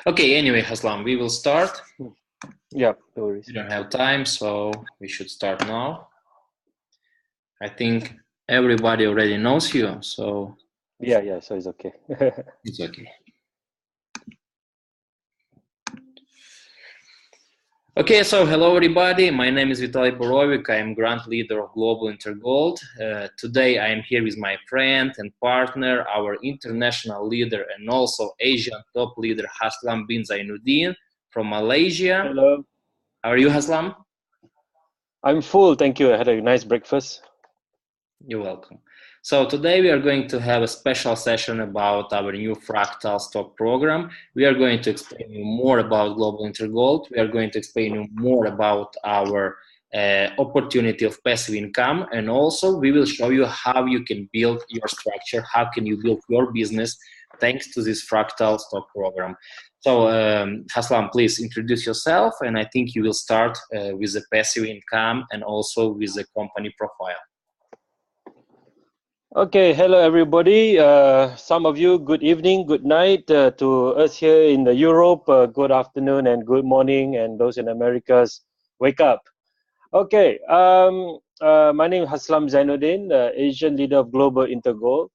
Okay, anyway, Haslam, we will start. Yeah, no worries. We don't have time, so we should start now. I think everybody already knows you, so Yeah, so it's okay. it's okay. Okay, so hello everybody. My name is Vitaly Borovic. I am grant leader of Global InterGold. Today I am here with my friend and partner, our international leader and also Asian top leader Haslam bin Zainuddin from Malaysia. Hello. How are you, Haslam? I'm full, thank you. I had a nice breakfast. You're welcome. So today we are going to have a special session about our new fractal stock program. We are going to explain you more about Global InterGold. We are going to explain you more about our opportunity of passive income, and also we will show you how you can build your structure, how can you build your business thanks to this fractal stock program. So Haslam, please introduce yourself, and I think you will start with the passive income and also with the company profile. Okay, hello everybody. Some of you, good evening, good night. To us here in the Europe, good afternoon and good morning, and those in Americas, wake up. Okay, my name is Haslam Zainuddin, Asian leader of Global InterGold.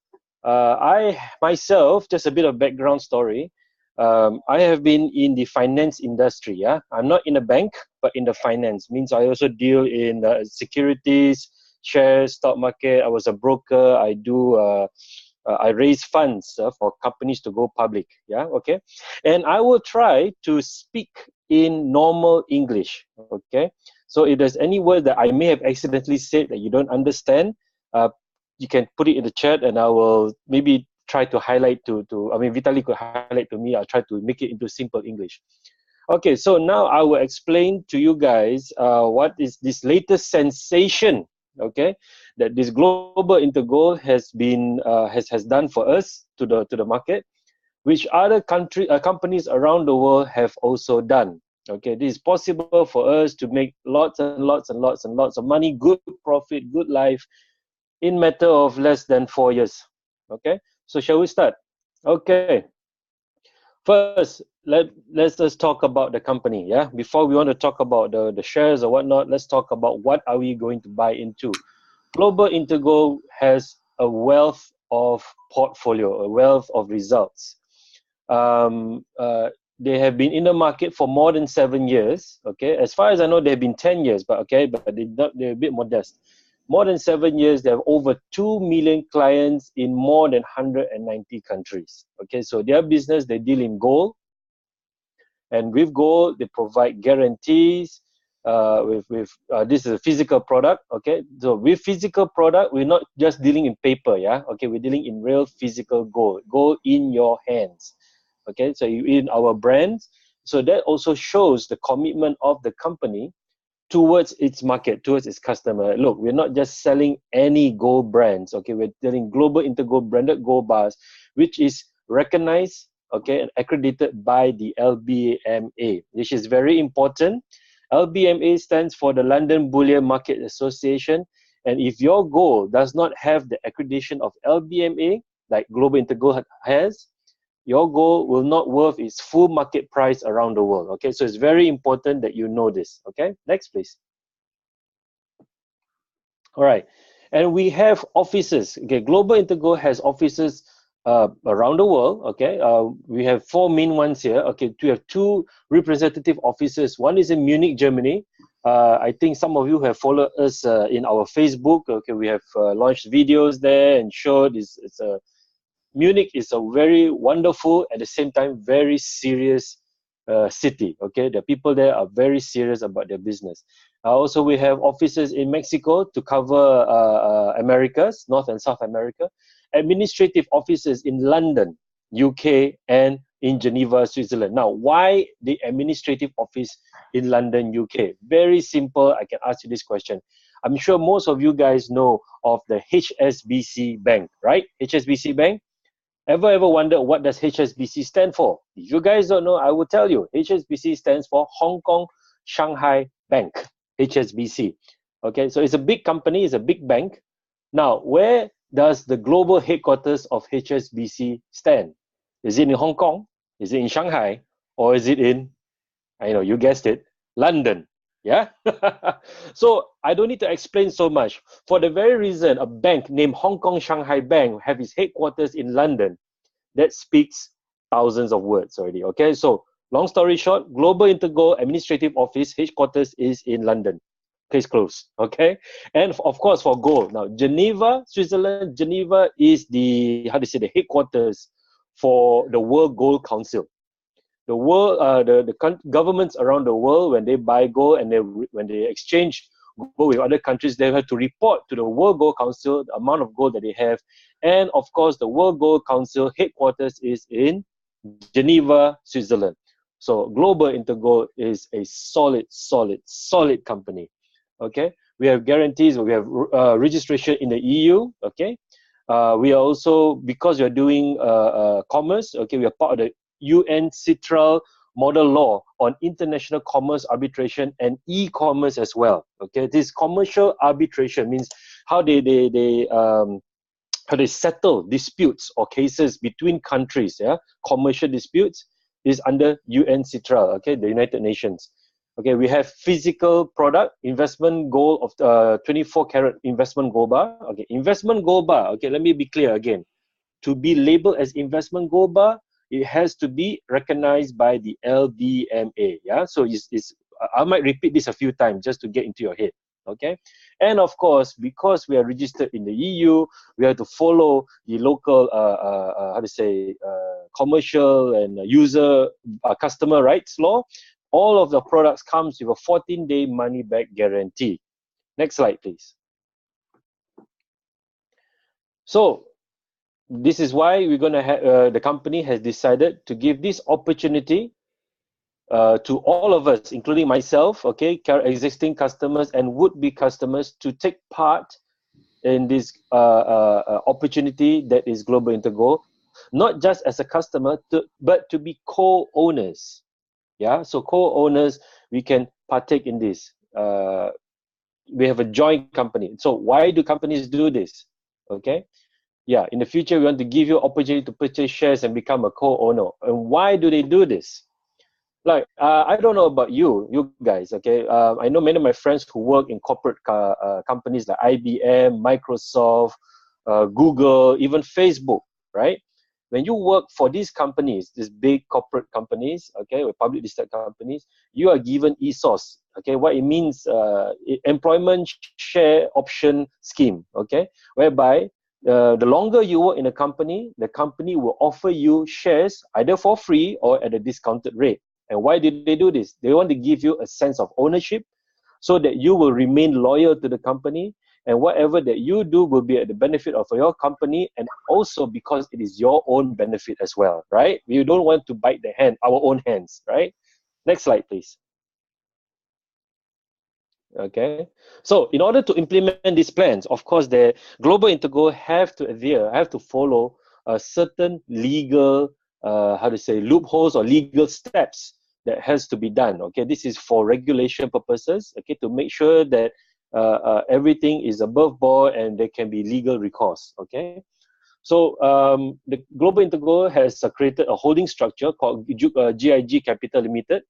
I myself, just a bit of background story. I have been in the finance industry. Yeah, I'm not in a bank, but in the finance means I also deal in securities, shares, stock market. I was a broker. I raise funds for companies to go public. Yeah, okay, and I will try to speak in normal English. Okay, so if there's any word that I may have accidentally said that you don't understand, you can put it in the chat, and I will maybe try to highlight Vitaly could highlight to me. I'll try to make it into simple English. Okay, so now I will explain to you guys what is this latest sensation, okay, that this Global InterGold has been has done for us to the market, which other companies around the world have also done. Okay, this is possible for us to make lots and lots and lots and lots of money, good profit, good life in matter of less than 4 years. Okay, so shall we start? Okay, first let's just talk about the company. Yeah, before we want to talk about the shares or whatnot, let's talk about what are we going to buy into. Global InterGold has a wealth of portfolio, a wealth of results. They have been in the market for more than 7 years. Okay, as far as I know, they've been 10 years, but they're a bit modest. More than 7 years, they have over 2 million clients in more than 190 countries. Okay, so their business, they deal in gold, and with gold, they provide guarantees. This is a physical product. Okay, so with physical product, we're not just dealing in paper. Yeah, okay, we're dealing in real physical gold in your hands. Okay, so in our brands, so that also shows the commitment of the company towards its market, towards its customer. Look, we're not just selling any gold brands. Okay, we're selling Global InterGold branded gold bars, which is recognized, okay, and accredited by the LBMA, which is very important. LBMA stands for the London Bullion Market Association, and if your gold does not have the accreditation of LBMA, like Global InterGold has, your gold will not worth its full market price around the world. Okay, so it's very important that you know this. Okay, next please. All right, and we have offices. Okay, Global InterGold has offices around the world. Okay, we have 4 main ones here. Okay, we have 2 representative offices. One is in Munich, Germany. I think some of you have followed us in our Facebook. Okay, we have launched videos there and showed Munich is a very wonderful, at the same time, very serious city. Okay, the people there are very serious about their business. Also, we have offices in Mexico to cover Americas, North and South America. Administrative offices in London, UK, and in Geneva, Switzerland. Now, why the administrative office in London, UK? Very simple. I can ask you this question. I'm sure most of you guys know of the HSBC Bank, right? HSBC Bank. Ever wonder what does HSBC stand for? If you guys don't know, I will tell you. HSBC stands for Hong Kong Shanghai Bank, HSBC. Okay, so it's a big company, it's a big bank. Now, where does the global headquarters of HSBC stand? Is it in Hong Kong? Is it in Shanghai? Or is it in, I know, you guessed it, London? Yeah. So I don't need to explain so much. For the very reason a bank named Hong Kong Shanghai Bank have its headquarters in London, that speaks thousands of words already. Okay, so long story short, Global InterGold Administrative Office headquarters is in London. Case closed. Okay, and of course for gold, now Geneva, Switzerland. Geneva is the, how to say, the headquarters for the World Gold Council. The world, the governments around the world, when they buy gold and when they exchange gold with other countries, they have to report to the World Gold Council the amount of gold that they have. And of course, the World Gold Council headquarters is in Geneva, Switzerland. So Global InterGold is a solid company. Okay, we have guarantees. We have registration in the EU. Okay, we are also, because we are doing commerce. Okay, we are part of the UN Citral Model Law on International Commerce Arbitration and e-commerce as well. Okay, this commercial arbitration means how they settle disputes or cases between countries. Yeah, commercial disputes is under UN Citral. Okay, the United Nations. Okay, we have physical product, investment gold of 24 karat investment gold bar. Okay, investment gold bar. Okay, let me be clear again. To be labeled as investment gold bar, it has to be recognized by the LBMA. Yeah, so I might repeat this a few times just to get into your head. Okay, and of course, because we are registered in the EU, we have to follow the local commercial and customer rights law. All of the products comes with a 14-day money back guarantee. Next slide, please. So this is why we're going to have, the company has decided to give this opportunity to all of us, including myself, okay, existing customers and would-be customers, to take part in this opportunity that is Global InterGold, not just as a customer, but to be co-owners. Yeah, so co-owners, we can partake in this. We have a joint company. So why do companies do this? Okay. Yeah, in the future, we want to give you opportunity to purchase shares and become a co-owner. And why do they do this? Like, I don't know about you guys, okay? I know many of my friends who work in corporate companies like IBM, Microsoft, Google, even Facebook, right? When you work for these companies, these big corporate companies, okay, or public listed companies, you are given ESOS, okay? What it means, employment share option scheme, okay? Whereby the longer you work in a company, the company will offer you shares either for free or at a discounted rate. And why did they do this? They want to give you a sense of ownership so that you will remain loyal to the company, and whatever that you do will be at the benefit of your company, and also because it is your own benefit as well, right? You don't want to bite our own hands, right? Next slide, please. Okay, so in order to implement these plans, of course, the Global InterGold have to follow certain legal, loopholes or legal steps that has to be done. Okay, this is for regulation purposes. Okay, to make sure that everything is above board and there can be legal recourse. Okay, so the Global InterGold has created a holding structure called GIG Capital Limited,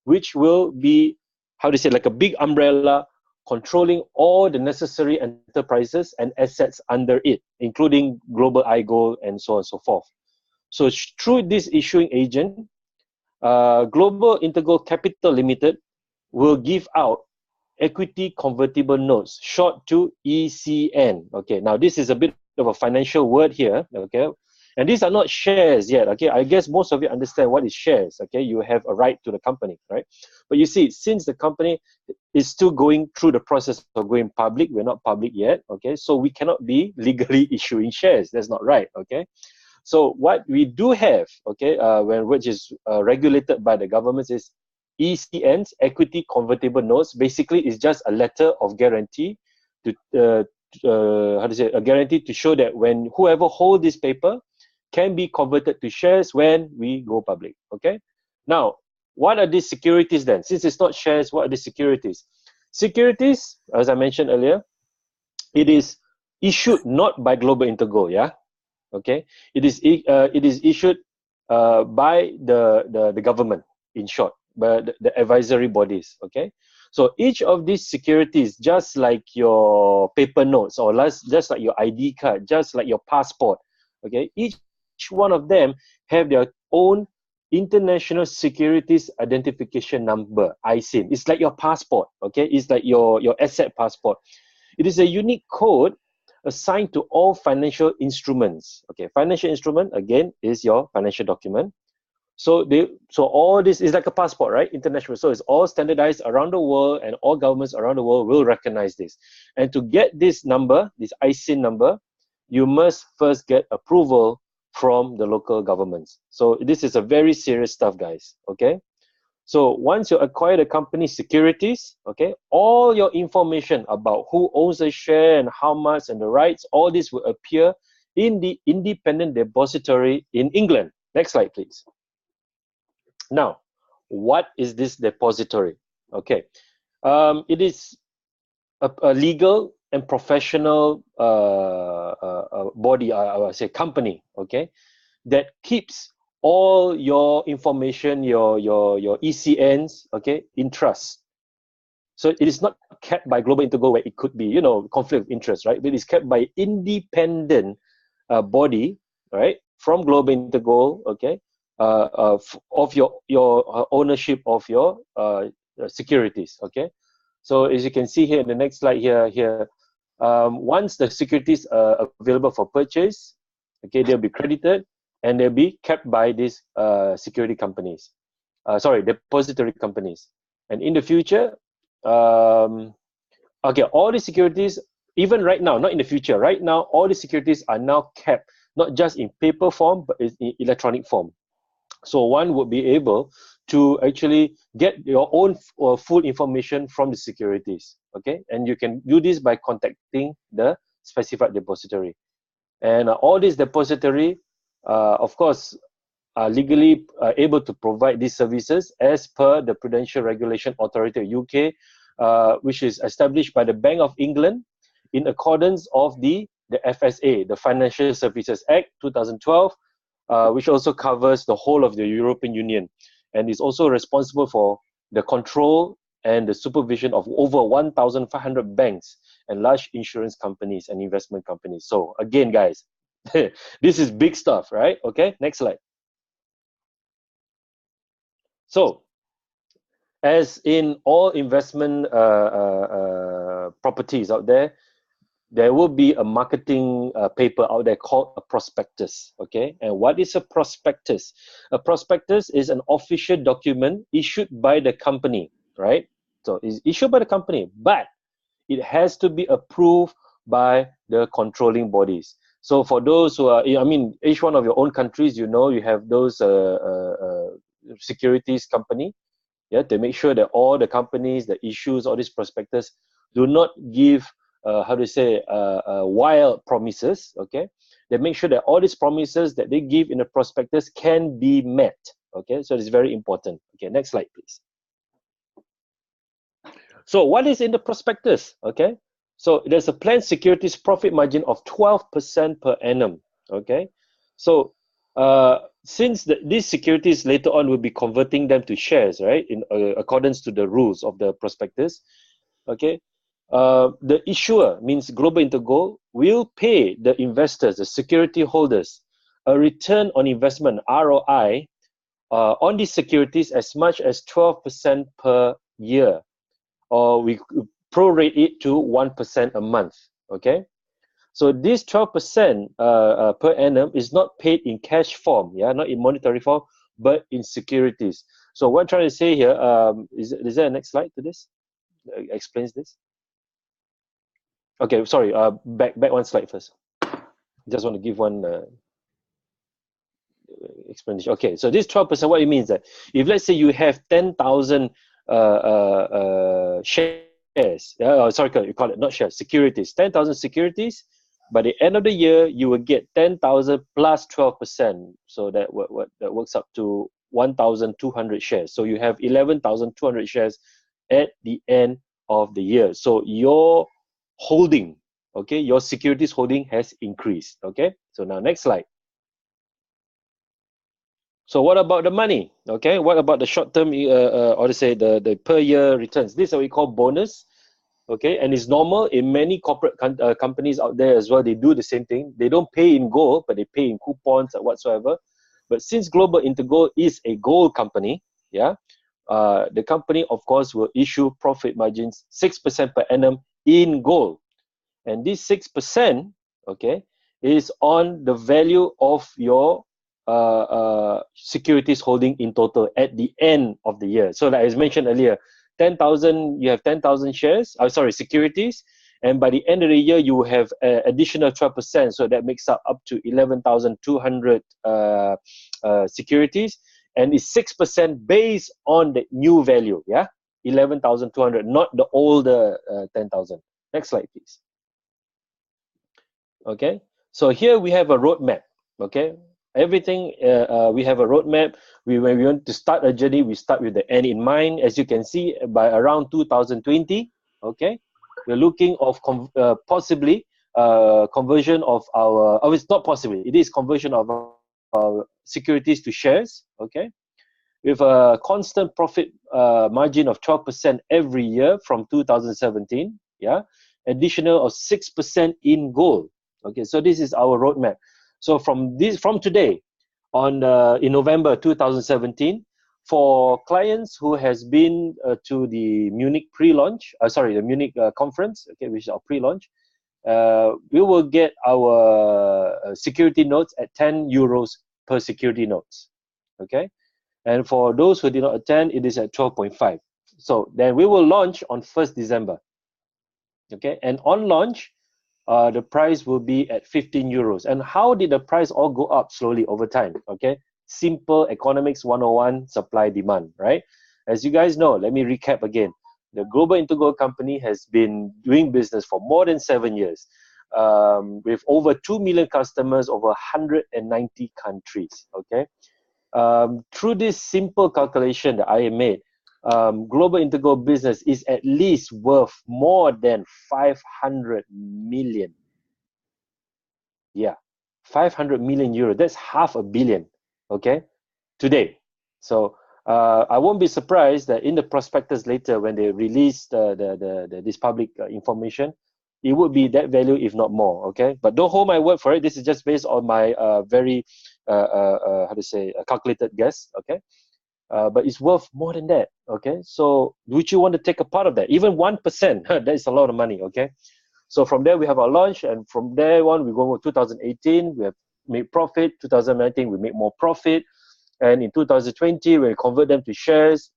which will be, like a big umbrella controlling all the necessary enterprises and assets under it, including Global iGold and so on and so forth. So through this issuing agent, Global InterGold Capital Limited will give out equity convertible notes, short to ECN. Okay, now this is a bit of a financial word here. Okay, and these are not shares yet. Okay, I guess most of you understand what is shares. Okay, you have a right to the company, right? But you see, since the company is still going through the process of going public, we're not public yet. Okay, so we cannot be legally issuing shares. That's not right. Okay, so what we do have, okay, which is regulated by the government, is ECNs, equity convertible notes. Basically, it's just a letter of guarantee to a guarantee to show that when whoever holds this paper can be converted to shares when we go public. Okay. Now, what are these securities then? Since it's not shares, what are the securities? Securities, as I mentioned earlier, it is issued not by Global InterGold. Yeah. Okay. It is issued by the government. in short, but the advisory bodies. Okay, so each of these securities, just like your paper notes or just like your ID card, just like your passport, okay, each one of them have their own International Securities Identification Number, ISIN. It's like your passport, okay? It's like your asset passport. It is a unique code assigned to all financial instruments. Okay, financial instrument, again, is your financial document. So all this is like a passport, right? International. So it's all standardized around the world, and all governments around the world will recognize this. And to get this number, this ISIN number, you must first get approval from the local governments. So this is a very serious stuff, guys. Okay. So once you acquire the company's securities, okay, all your information about who owns a share and how much and the rights, all this will appear in the independent depository in England. Next slide, please. Now, what is this depository? Okay, it is a legal and professional body, I would say company, okay, that keeps all your information, your ECNs, okay, in trust. So it is not kept by Global InterGold where it could be, you know, conflict of interest, right? But it is kept by independent body, right, from Global InterGold, okay, of your ownership of your securities, okay. So as you can see here in the next slide here, once the securities are available for purchase, okay, they'll be credited and they'll be kept by these security companies, depository companies. And in the future, okay, all the securities, even right now, not in the future, right now, all the securities are now kept not just in paper form, but in electronic form. So one would be able to actually get your own full information from the securities, okay? And you can do this by contacting the specified depository. And all these depository, of course, are legally able to provide these services as per the Prudential Regulation Authority of UK, which is established by the Bank of England in accordance of the FSA, the Financial Services Act 2012, which also covers the whole of the European Union, and is also responsible for the control and the supervision of over 1,500 banks and large insurance companies and investment companies. So again, guys, this is big stuff, right? Okay, next slide. So, as in all investment properties out there will be a marketing paper out there called a prospectus, okay? And what is a prospectus? A prospectus is an official document issued by the company, right? So it's issued by the company, but it has to be approved by the controlling bodies. So for those who are, I mean, each one of your own countries, you know, you have those securities company, yeah, to make sure that all the companies that issues all these prospectus do not give wild promises, okay? They make sure that all these promises that they give in the prospectus can be met, okay? So it's very important. Okay, next slide, please. So what is in the prospectus, okay? So there's a planned securities profit margin of 12% per annum, okay? So since these securities later on will be converting them to shares, right, in accordance to the rules of the prospectus, okay? The issuer, means Global InterGold, will pay the investors, the security holders, a return on investment, ROI, on these securities as much as 12% per year, or we prorate it to 1% a month, okay? So this 12% per annum is not paid in cash form, yeah, not in monetary form, but in securities. So what I'm trying to say here, is there a next slide to this? Explains this? Okay, sorry, back one slide first. Just want to give one explanation. Okay, so this 12%, what it means that if let's say you have 10,000 shares, sorry, you call it not shares, securities, 10,000 securities, by the end of the year, you will get 10,000 plus 12%. So that works up to 1,200 shares. So you have 11,200 shares at the end of the year. So your holding, okay, your securities holding has increased, okay? So now next slide. So what about the money? Okay, what about the short-term, or to say the per-year returns? This is what we call bonus. Okay, and it's normal in many corporate companies out there as well. They do the same thing. They don't pay in gold, but they pay in coupons or whatsoever. But since Global InterGold is a gold company, yeah, the company of course will issue profit margins 6% per annum in gold, and this 6%, okay, is on the value of your securities holding in total at the end of the year. So, like I mentioned earlier, 10,000, you have 10,000 shares, securities, and by the end of the year, you have additional 12%. So that makes up to 11,200 securities, and it's 6% based on the new value, yeah, 11,200, not the older 10,000. Next slide, please. Okay, so here we have a roadmap. Okay, everything we have a roadmap. When we want to start a journey, we start with the end in mind. As you can see, by around 2020, okay, we're looking of possibly conversion of our. Oh, it's not possible. It is conversion of our securities to shares. Okay, with a constant profit margin of 12% every year from 2017. Yeah, additional of 6% in gold. Okay, so this is our roadmap. So from today on in November 2017, for clients who has been to the Munich pre-launch, the Munich conference, okay, which is our pre-launch, we will get our security notes at 10 euros per security notes. Okay, and for those who did not attend, it is at 12.5. So then we will launch on 1st December. Okay, and on launch, the price will be at 15 euros. And how did the price all go up slowly over time? Okay, simple economics 101, supply demand, right? As you guys know, let me recap again. The Global InterGold company has been doing business for more than 7 years, with over 2 million customers, over 190 countries. Okay, through this simple calculation that I made, Global InterGold business is at least worth more than 500 million. Yeah, 500 million euro. That's half a billion. Okay, today. So I won't be surprised that in the prospectus later, when they release this public information, it would be that value, if not more. Okay, but don't hold my word for it. This is just based on my very calculated guess. Okay, but it's worth more than that. Okay, so would you want to take a part of that? Even 1%, that is a lot of money. Okay, so from there we have our launch, and from there on we go to 2018. We have made profit. 2019 we make more profit, and in 2020 we convert them to shares.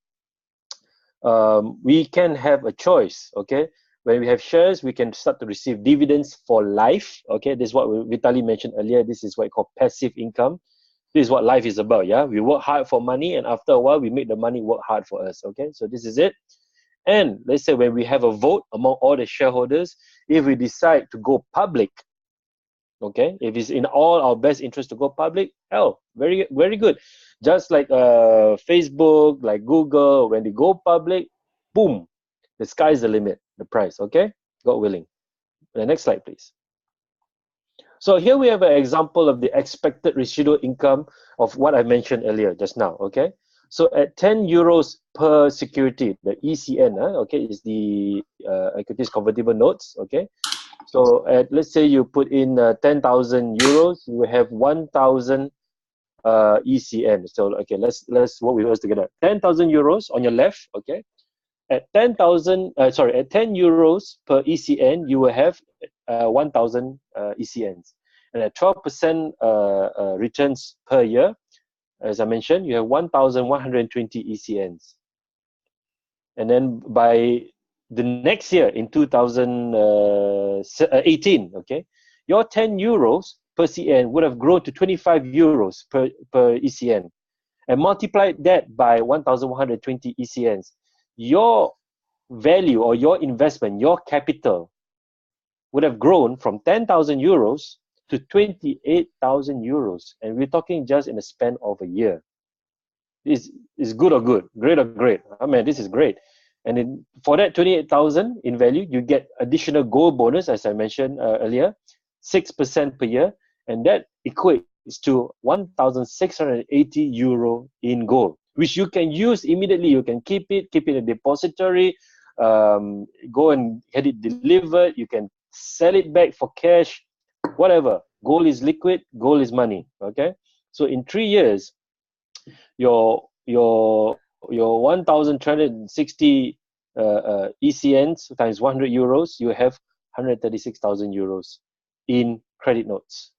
We can have a choice. Okay, when we have shares, we can start to receive dividends for life. Okay, this is what Vitaly mentioned earlier. This is what we call passive income. This is what life is about. Yeah, we work hard for money, and after a while we make the money work hard for us. Okay, so this is it. And let's say when we have a vote among all the shareholders, if we decide to go public, okay, if it's in all our best interest to go public, very, very good. Just like Facebook, like Google, when they go public, boom, the sky's the limit, the price. Okay, God willing. The next slide, please. So here we have an example of the expected residual income of what I mentioned earlier just now. Okay, so at 10 euros per security, the ECN, okay, is the equities convertible notes. Okay, so let's say you put in 10,000 euros, you will have 1,000 ECN. So okay, let's work with us together. 10,000 euros on your left. Okay, at 10 euros per ECN, you will have 1,000 ECNs, and at 12% returns per year, as I mentioned, you have 1,120 ECNs. And then by the next year, in 2018, okay, your 10 euros per CN would have grown to 25 euros per ECN, and multiply that by 1,120 ECNs. Your value or your investment, your capital, would have grown from 10,000 euros to 28,000 euros. And we're talking just in a span of a year. Is good or good? Great or great? I mean, this is great. And for that 28,000 in value, you get additional gold bonus, as I mentioned earlier, 6% per year. And that equates is to 1,680 euro in gold, which you can use immediately. You can keep it in a depository, go and get it delivered. You can sell it back for cash, whatever. Gold is liquid, gold is money. Okay, so in 3 years, your 1,360 ECNs times 100 euros, you have 136,000 euros in credit notes,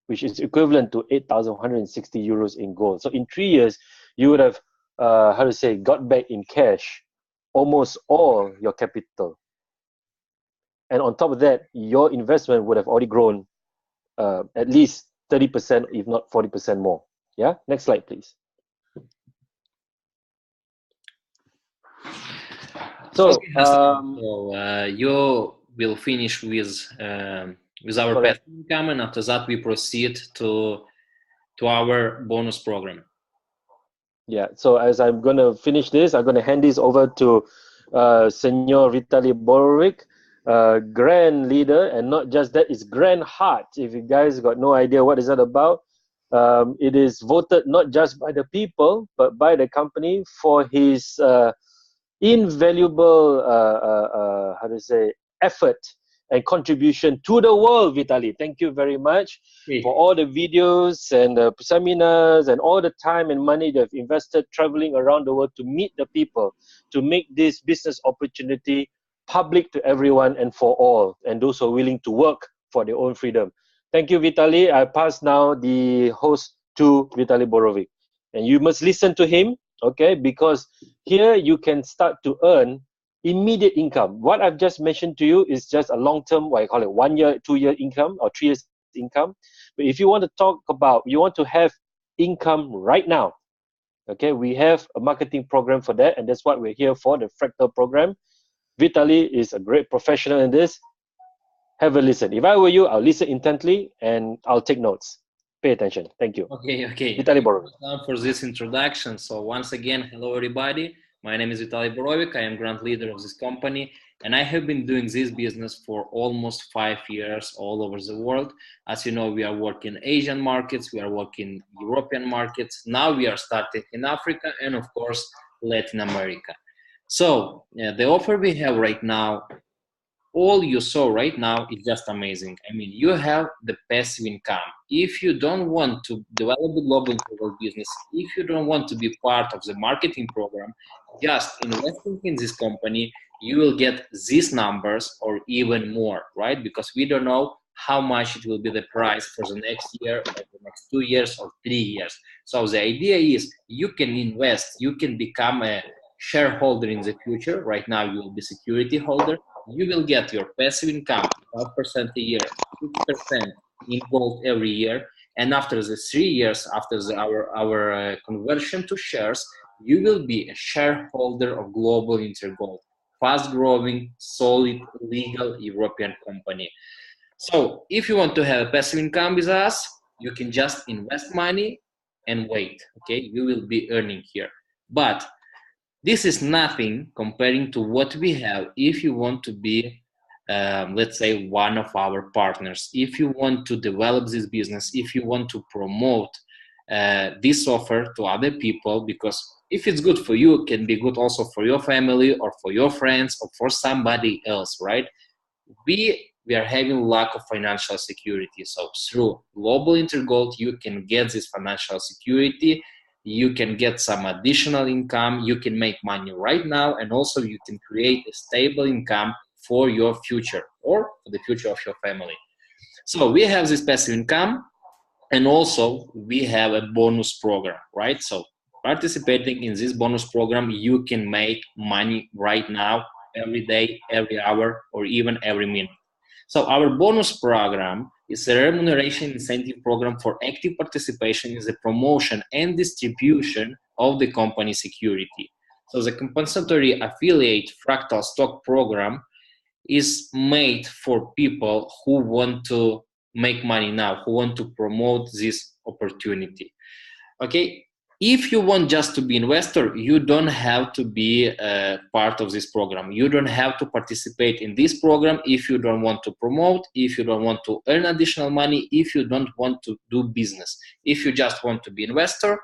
which is equivalent to 8,160 euros in gold. So in 3 years, you would have, got back in cash almost all your capital. And on top of that, your investment would have already grown at least 30%, if not 40% more. Yeah, next slide, please. So, you will finish with our passive income, and after that we proceed to our bonus program. Yeah. So as I'm going to finish this, I'm going to hand this over to Senor Vitaly Borovic, grand leader, and not just that, it's grand heart. If you guys got no idea what is that about, it is voted not just by the people but by the company for his invaluable effort and contribution to the world. Vitaly, thank you very much for all the videos and the seminars and all the time and money they've invested traveling around the world to meet the people, to make this business opportunity public to everyone and for all, and those who are willing to work for their own freedom. Thank you, Vitaly. I pass now the host to Vitaly Borovic, and you must listen to him, okay, because here you can start to earn immediate income. What I've just mentioned to you is just a long-term, what I call it, 1 year, 2 year income or 3 years income. But if you want to talk about, you want to have income right now, okay, we have a marketing program for that, and that's what we're here for, the Fractal program. Vitaly is a great professional in this. Have a listen. If I were you, I'll listen intently and I'll take notes. Pay attention. Thank you. Okay. Vitaly Borovic. For this introduction. So once again, hello everybody. My name is Vitaly Borovic. I am grand leader of this company, and I have been doing this business for almost 5 years all over the world. As you know, we are working Asian markets, we are working European markets. Now we are starting in Africa and of course Latin America. So the offer we have right now, all you saw right now is just amazing. I mean, you have the passive income. If you don't want to develop the global InterGold business, if you don't want to be part of the marketing program, just investing in this company, you will get these numbers or even more, right? Because we don't know how much it will be the price for the next year or the next 2 years or 3 years. So the idea is you can invest, you can become a shareholder in the future. Right now you will be security holder. You will get your passive income 12% a year, 6% in gold every year, and after the 3 years, after our conversion to shares, you will be a shareholder of Global InterGold, fast-growing, solid, legal European company. So if you want to have a passive income with us, you can just invest money and wait. Okay, you will be earning here, but this is nothing comparing to what we have if you want to be, let's say, one of our partners. If you want to develop this business, if you want to promote this offer to other people, because if it's good for you, it can be good also for your family or for your friends or for somebody else, right? We are having lack of financial security. So through Global InterGold, you can get this financial security. You can get some additional income, you can make money right now, and also you can create a stable income for your future or for the future of your family. So we have this passive income, and also we have a bonus program, right? So participating in this bonus program, you can make money right now, every day, every hour, or even every minute. So our bonus program is a remuneration incentive program for active participation in the promotion and distribution of the company security. So the compensatory affiliate Fractal stock program is made for people who want to make money now, who want to promote this opportunity. Okay, If you want just to be investor, you don't have to be part of this program. You don't have to participate in this program if you don't want to promote, if you don't want to earn additional money, if you don't want to do business. If you just want to be investor,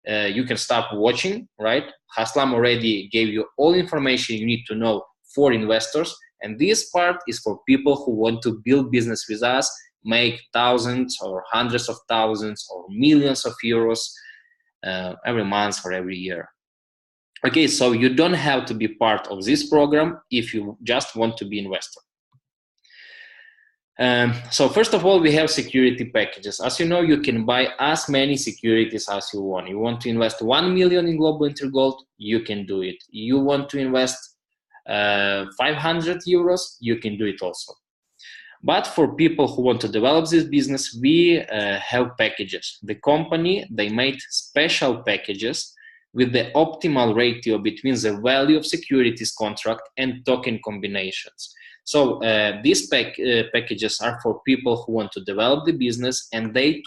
you can stop watching, right? Haslam already gave you all information you need to know for investors, and this part is for people who want to build business with us, make thousands or hundreds of thousands or millions of euros every month or every year. Okay, so you don't have to be part of this program if you just want to be investor. So first of all, we have security packages. As you know, you can buy as many securities as you want. You want to invest 1 million in Global InterGold, you can do it. You want to invest 500 euros, you can do it also. But for people who want to develop this business, we have packages. The company, they made special packages with the optimal ratio between the value of securities contract and token combinations. So these packages are for people who want to develop the business, and they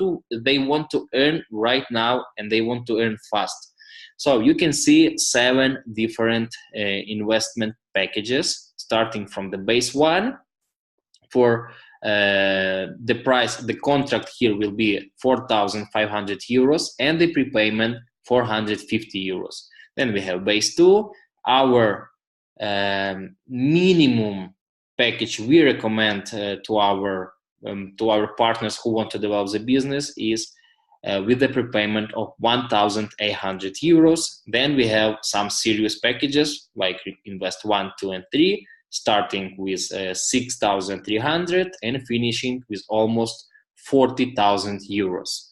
want to earn right now, and they want to earn fast. So you can see 7 different investment packages, starting from the base one. For the price, the contract here will be 4,500 euros, and the prepayment 450 euros. Then we have base 2. Our minimum package we recommend to our partners who want to develop the business is with the prepayment of 1,800 euros. Then we have some serious packages like Invest 1, 2, and 3, starting with 6,300 and finishing with almost 40,000 euros.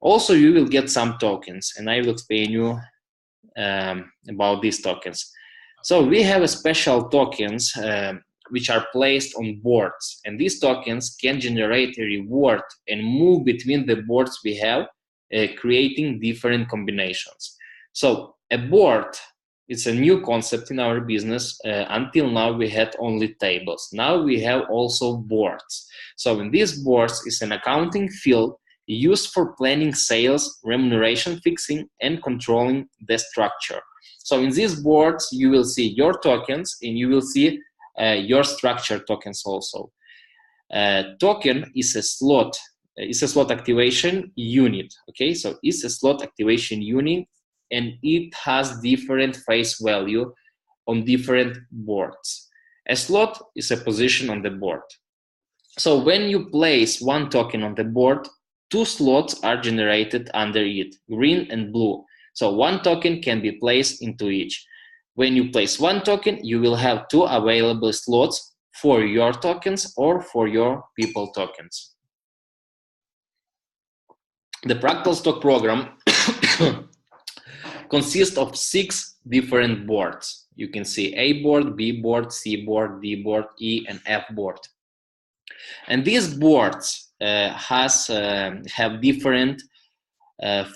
Also, you will get some tokens, and I will explain you about these tokens. So we have a special tokens which are placed on boards, and these tokens can generate a reward and move between the boards we have, creating different combinations. So a board, it's a new concept in our business. Until now, we had only tables. Now we have also boards. So in these boards is an accounting field used for planning sales, remuneration fixing, and controlling the structure. So in these boards, you will see your tokens, and you will see your structure tokens also. Token is a slot. It's a slot activation unit. Okay, so it's a slot activation unit, and it has different face value on different boards. A slot is a position on the board. So when you place one token on the board, 2 slots are generated under it, green and blue. So 1 token can be placed into each. When you place 1 token, you will have 2 available slots for your tokens or for your people tokens. The Fractal stock program consists of 6 different boards. You can see A board, B board, C board, D board, E, and F board. And these boards have different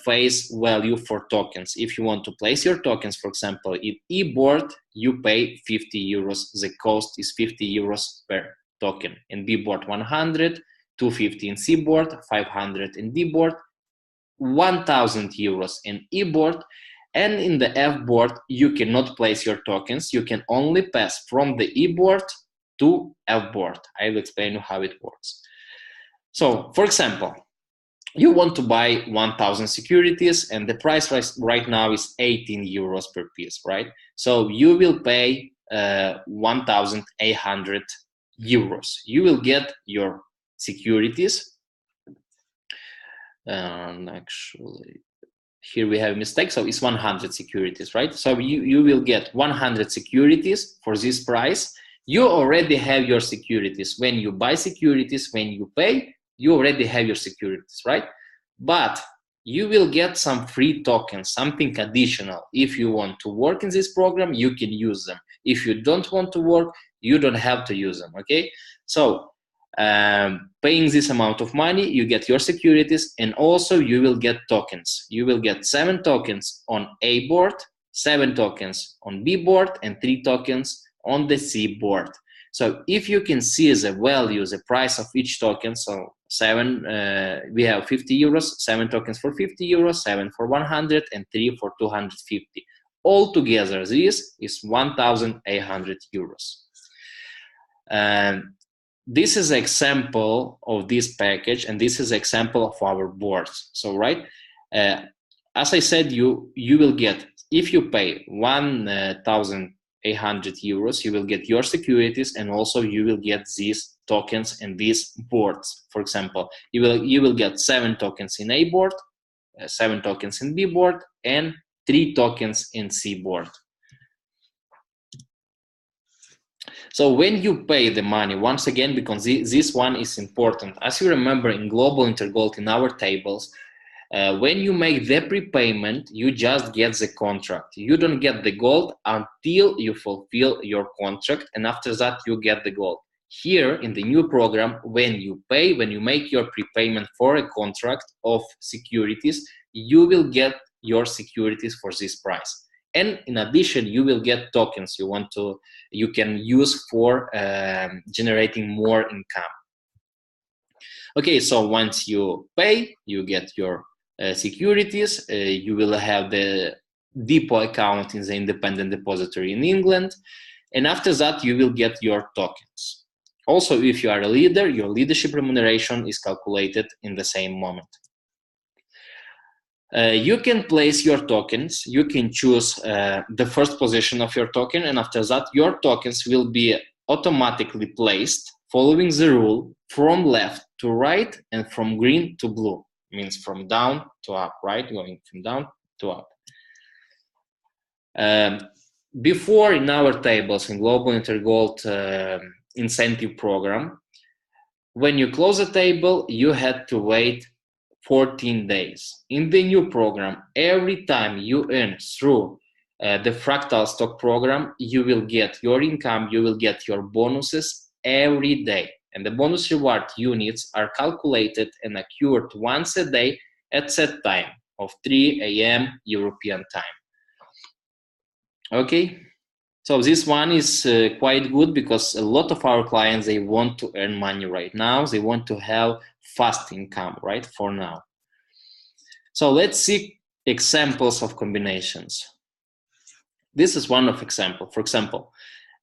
face value for tokens. If you want to place your tokens, for example, in E board, you pay 50 euros. The cost is 50 euros per token. In B board, 100, 250 in C board, 500 in D board, 1,000 euros in E board. And in the F board, you cannot place your tokens. You can only pass from the E board to F board. I will explain you how it works. So, for example, you want to buy 1,000 securities, and the price right now is 18 euros per piece, right? So you will pay 1,800 euros. You will get your securities. And actually, here we have a mistake. So it's 100 securities, right? So you will get 100 securities for this price. You already have your securities. When you buy securities, when you pay, you already have your securities, right? But you will get some free tokens, something additional. If you want to work in this program, you can use them. If you don't want to work, you don't have to use them, okay? So paying this amount of money, you get your securities, and also you will get tokens. You will get 7 tokens on A board, 7 tokens on B board, and 3 tokens on the C board. So if you can see the value, the price of each token, so we have 50 euros, 7 tokens for 50 euros, 7 for 100, and 3 for 250. Altogether, this is 1,800 euros. And this is an example of this package, and this is an example of our boards. So, right, as I said, you will get, if you pay 1,800 euros, you will get your securities, and also you will get these tokens and these boards. For example, you will get 7 tokens in A board, 7 tokens in B board, and 3 tokens in C board. So when you pay the money, once again, because this one is important, as you remember in Global InterGold in our tables, when you make the prepayment, you just get the contract. You don't get the gold until you fulfill your contract, and after that you get the gold. Here in the new program, when you make your prepayment for a contract of securities, you will get your securities for this price. And in addition, you will get tokens you can use for generating more income. Okay, so once you pay, you get your securities. You will have the depot account in the independent depository in England, and after that you will get your tokens. Also, if you are a leader, your leadership remuneration is calculated in the same moment. You can place your tokens. You can choose the first position of your token, and after that your tokens will be automatically placed following the rule from left to right and from green to blue. Means from down to up, right? Going from down to up. Before, in our tables in Global InterGold incentive program, when you close a table, you had to wait 14 days. In the new program, every time you earn through the Fractal stock program, you will get your income, you will get your bonuses every day. And the bonus reward units are calculated and accrued once a day at set time of 3 a.m. European time. Okay, so this one is quite good because a lot of our clients, they want to earn money right now. They want to have fast income, right, for now. So let's see examples of combinations. This is one of example. For example,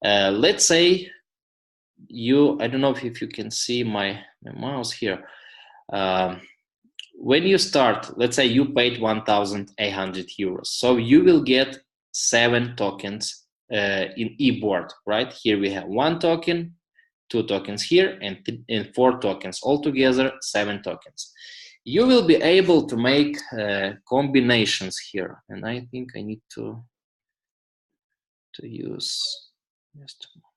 let's say I don't know if you can see my mouse here. When you start, let's say you paid 1,800 euros. So you will get 7 tokens in eBoard, right? Here we have 1 token, 2 tokens here, and 4 tokens. Altogether, 7 tokens. You will be able to make combinations here. And I think I need to use just a moment.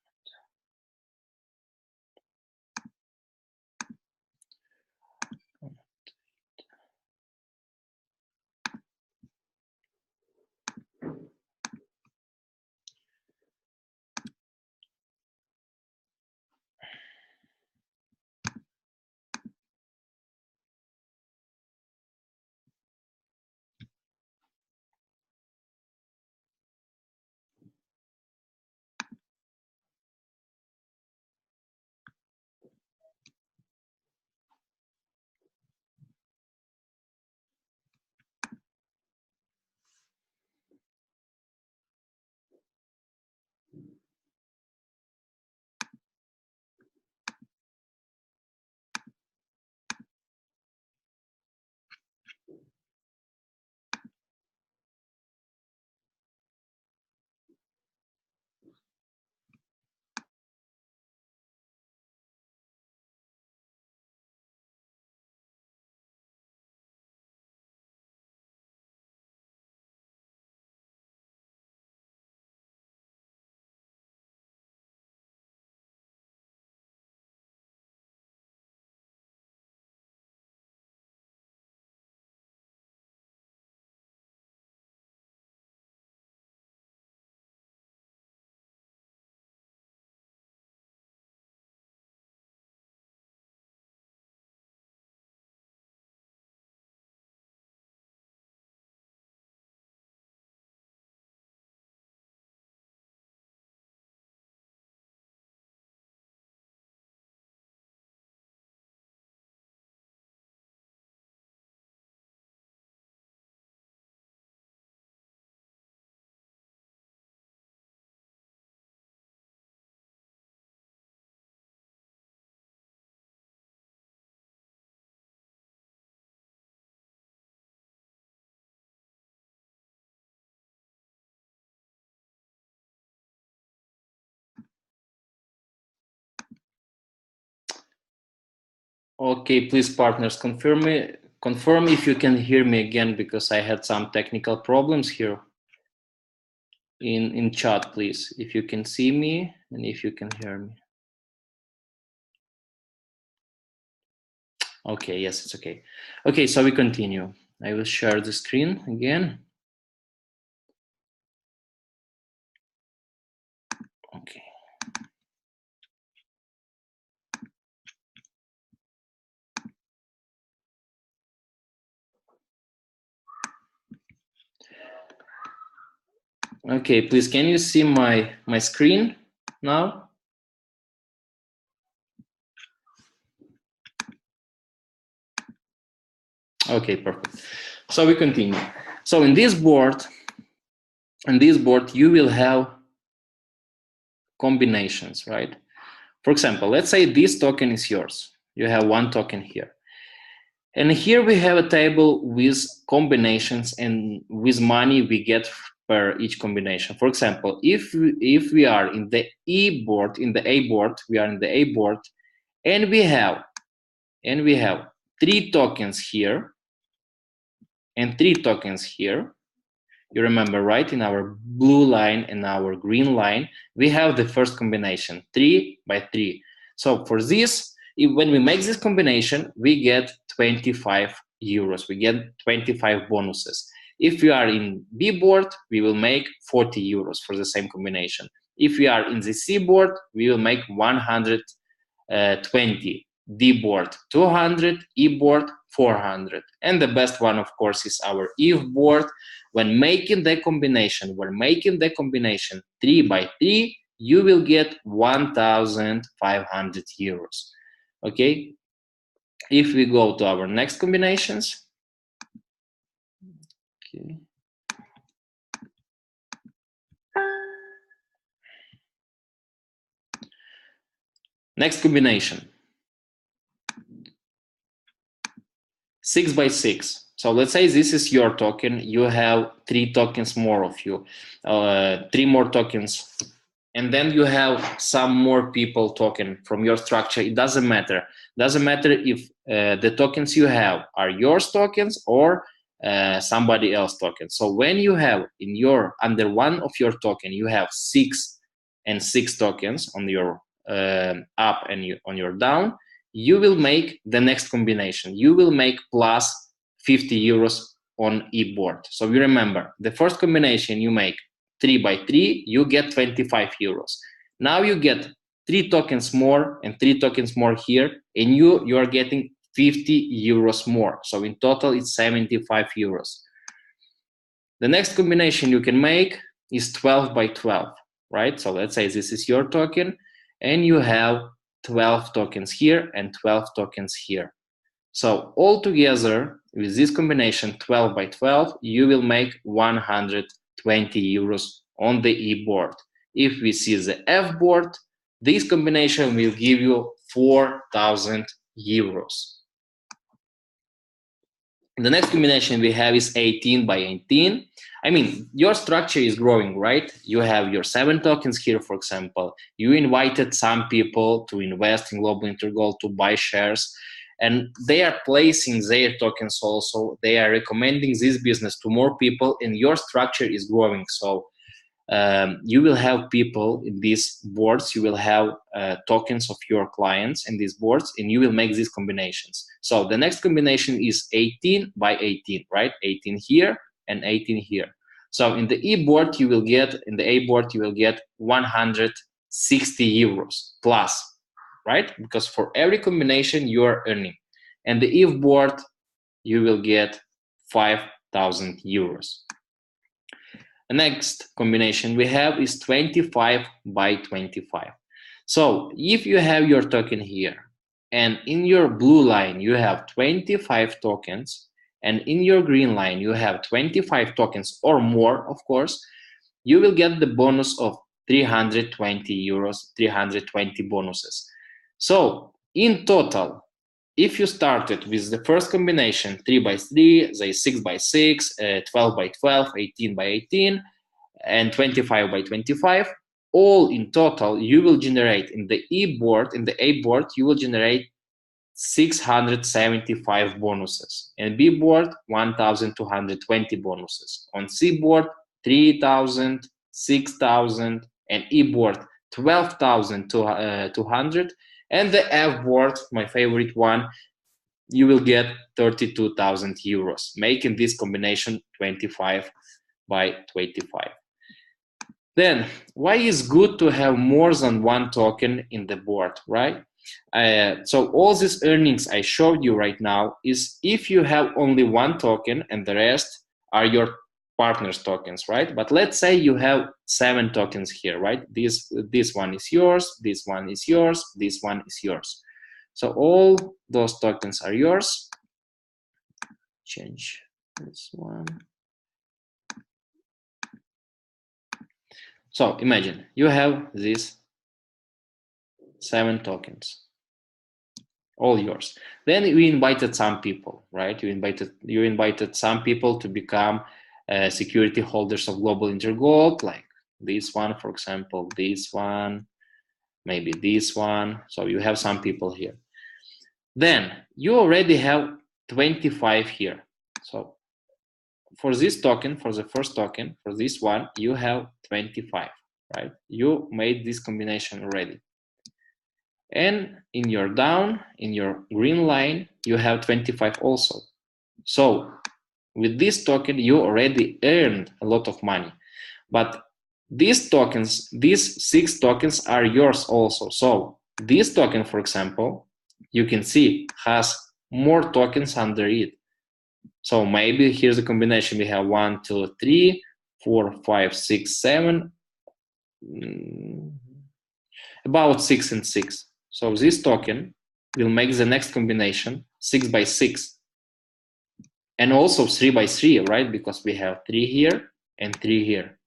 Okay, please, partners, confirm if you can hear me again, because I had some technical problems here. In chat, please, if you can see me and if you can hear me. Okay, yes, it's okay. Okay, so we continue. I will share the screen again. Okay. Okay, please, can you see my screen now? Okay, perfect. So we continue. So in this board, you will have combinations, right? For example, let's say this token is yours. You have one token here. And here we have a table with combinations and with money we get per each combination. For example, if we are in the A board, we are in the A board, and we have 3 tokens here and 3 tokens here. You remember, right? In our blue line and our green line, we have the first combination, 3 by 3. So for this, when we make this combination, we get 25 euros. We get 25 bonuses. If we are in B board, we will make 40 euros for the same combination. If we are in the C board, we will make 120. D board 200, E board 400. And the best one, of course, is our If board. When making the combination, 3 by 3, you will get 1,500 euros. Okay, if we go to our next combinations, okay. Next combination, 6 by 6. So let's say this is your token. You have 3 tokens more of you, 3 more tokens, and then you have some more people token from your structure. It doesn't matter. Doesn't matter if the tokens you have are yours tokens or somebody else tokens. So when you have under one of your token, you have 6 and 6 tokens on your up and on your down, you will make the next combination. You will make plus 50 euros on E board. So you remember, the first combination you make 3 by 3, you get 25 euros. Now you get 3 tokens more and 3 tokens more here, and you are getting 50 euros more. So in total, it's 75 euros. The next combination you can make is 12 by 12, right? So let's say this is your token, and you have 12 tokens here and 12 tokens here. So altogether, with this combination 12 by 12, you will make 120 euros on the E board. If we see the F board, this combination will give you 4,000 euros. The next combination we have is 18 by 18. I mean, your structure is growing, right? You have your 7 tokens here, for example. You invited some people to invest in Global InterGold, to buy shares, and they are placing their tokens also. They are recommending this business to more people, and your structure is growing. So you will have people in these boards, you will have tokens of your clients in these boards, and you will make these combinations. So the next combination is 18 by 18, right? 18 here and 18 here. So in the E board, you will get, in the A board, you will get 160 euros plus, right? Because for every combination you are earning. And the If board, you will get 5,000 euros. The next combination we have is 25 by 25. So if you have your token here, and in your blue line you have 25 tokens, and in your green line you have 25 tokens or more, of course, you will get the bonus of 320 euros, 320 bonuses. So in total, if you started with the first combination 3 by 3, say 6 by 6, 12 by 12, 18 by 18, and 25 by 25, all in total, you will generate in the E board, in the A board, you will generate 675 bonuses. And B board, 1,220 bonuses. On C board, 3,000, 6,000, and E board, 12,200. And the F board, my favorite one, you will get 32,000 euros, making this combination 25 by 25. Then, why is good to have more than one token in the board, right? So all these earnings I showed you right now is if you have only one token and the rest are your partner's tokens, right? But let's say you have 7 tokens here, right? This one is yours, this one is yours, this one is yours. So all those tokens are yours. Change this one. So imagine you have these 7 tokens, all yours. Then we invited some people, right? You invited some people to become security holders of Global InterGold, like this one, for example, this one, maybe this one. So you have some people here. Then you already have 25 here. So for this token, for the first token, for this one, you have 25, right? You made this combination already. And in your down, in your green line, you have 25 also. So with this token, you already earned a lot of money. But these tokens, these 6 tokens are yours also. So this token, for example, you can see has more tokens under it. So maybe here's a combination. We have 1, 2, 3, 4, 5, 6, 7, about 6 and 6. So this token will make the next combination 6 by 6. And also 3 by 3, right? Because we have 3 here and 3 here.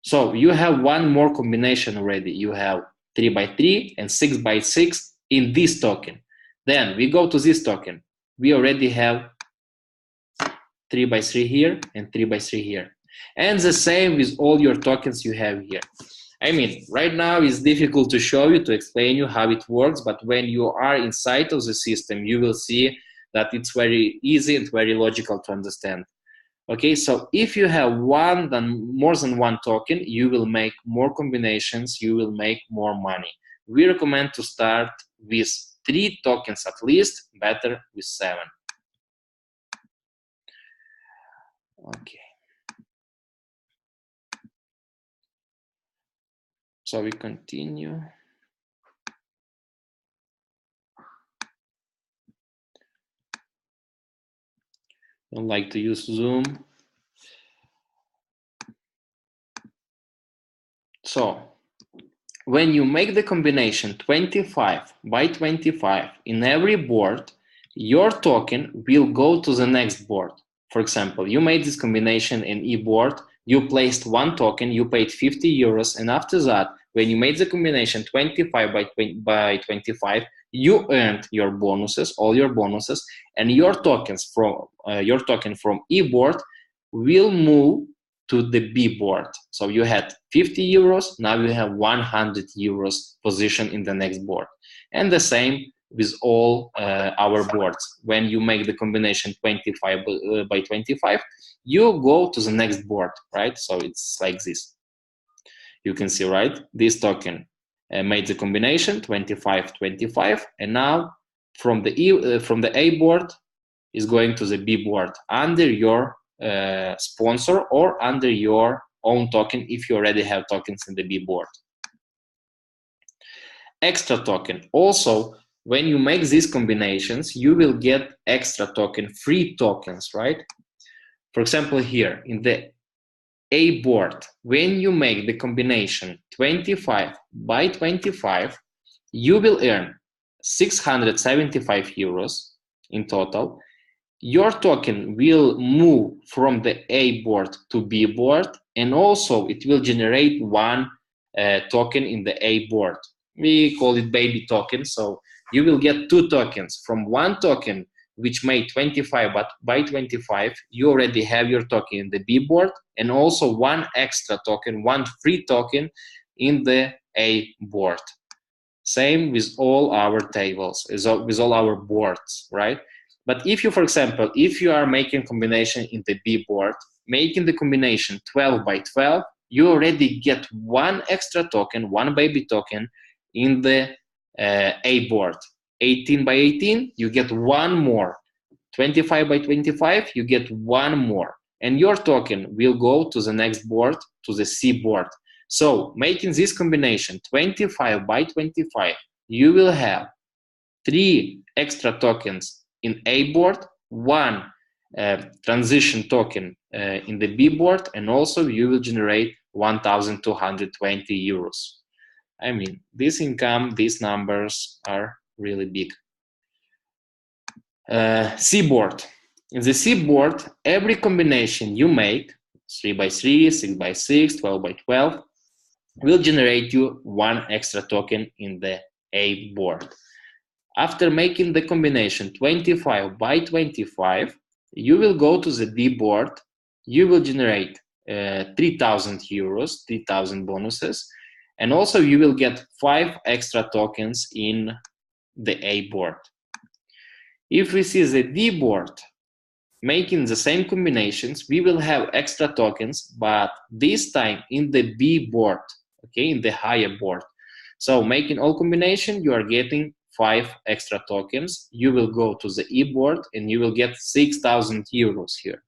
So you have one more combination already. You have 3 by 3 and 6 by 6 in this token. Then we go to this token. We already have 3 by 3 here and 3 by 3 here. And the same with all your tokens you have here. I mean, right now it's difficult to show you, to explain you how it works, but when you are inside of the system, you will see that it's very easy and very logical to understand. Okay, so if you have more than one token, you will make more combinations, you will make more money. We recommend to start with 3 tokens at least, better with 7. Okay. So we continue. Don't like to use Zoom. So when you make the combination 25 by 25 in every board, your token will go to the next board. For example, you made this combination in E board, you placed one token, you paid 50 euros, and after that, when you made the combination 25 by 25, you earned your bonuses, all your bonuses, and your token from E board will move to the B board. So you had 50 euros, now you have 100 euros position in the next board. And the same with all our boards. When you make the combination 25 by 25, you go to the next board, right? So it's like this. You can see, right? This token made the combination 25-25, and now from the A board is going to the B board under your sponsor or under your own token if you already have tokens in the B board. Extra token. Also, when you make these combinations, you will get extra token, free tokens, right? For example, here in the A board, when you make the combination 25 by 25, you will earn 675 euros in total. Your token will move from the A board to B board, and also it will generate one token in the A board. We call it baby token. So you will get 2 tokens from one token which made 25 but by 25. You already have your token in the B board, and also one extra token, one free token in the A board. Same with all our tables, with all our boards, right? But if you, for example, if you are making combination in the B board, making the combination 12 by 12, you already get one extra token, one baby token in the A board. 18 by 18, you get one more. 25 by 25, you get one more. And your token will go to the next board, to the C board. So making this combination 25 by 25, you will have 3 extra tokens in A board, 1 transition token in the B board, and also you will generate 1,220 euros. I mean, this income, these numbers are really big. C board. In the C board, every combination you make, 3 by 3, 6 by 6, 12 by 12, will generate you 1 extra token in the A board. After making the combination 25 by 25, you will go to the D board, you will generate 3,000 euros, 3,000 bonuses, and also you will get 5 extra tokens in the A board. If we see the D board, making the same combinations, we will have extra tokens, but this time in the B board, okay, in the higher board. So making all combination, you are getting 5 extra tokens. You will go to the E board and you will get 6,000 euros here.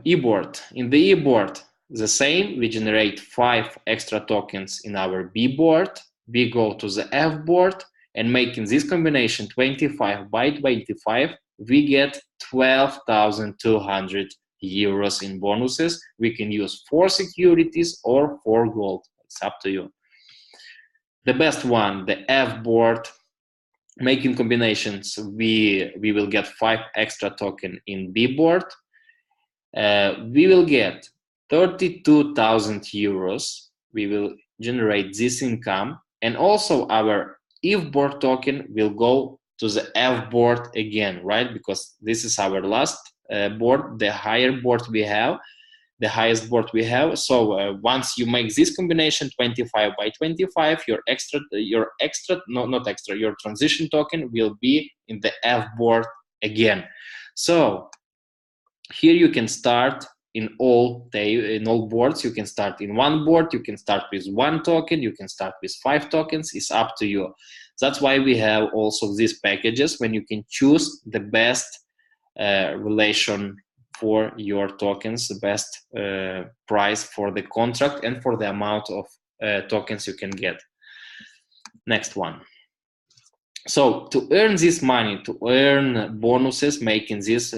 E board. In the E board, the same. We generate 5 extra tokens in our B board. We go to the F board and making this combination 25 by 25, we get 12,200 euros in bonuses. We can use 4 securities or 4 gold. It's up to you. The best one, the F board, making combinations, we will get 5 extra token in B board. We will get 32,000 euros. We will generate this income, and also our if board token will go to the F board again, right? Because this is our last board, the higher board we have, the highest board we have. So once you make this combination 25 by 25, your transition token will be in the F board again. So here you can start in all boards. You can start in one board, you can start with 1 token, you can start with 5 tokens. It's up to you. That's why we have also these packages when you can choose the best relation for your tokens, the best price for the contract and for the amount of tokens you can get. Next one. So to earn this money, to earn bonuses, making these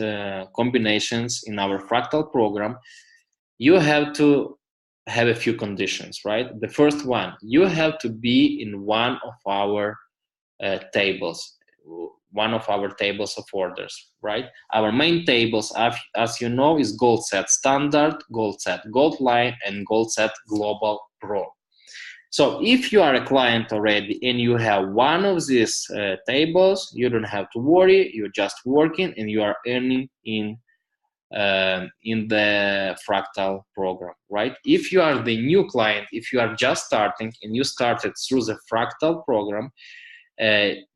combinations in our Fractal program, you have to have a few conditions, right? The first one, you have to be in one of our tables, one of our tables of orders, right? Our main tables, as you know, is Gold Set Standard, Gold Set Gold Line, and Gold Set Global Pro. So if you are a client already and you have one of these tables, you don't have to worry. You're just working and you are earning in the Fractal program, right? If you are the new client, if you are just starting and you started through the Fractal program,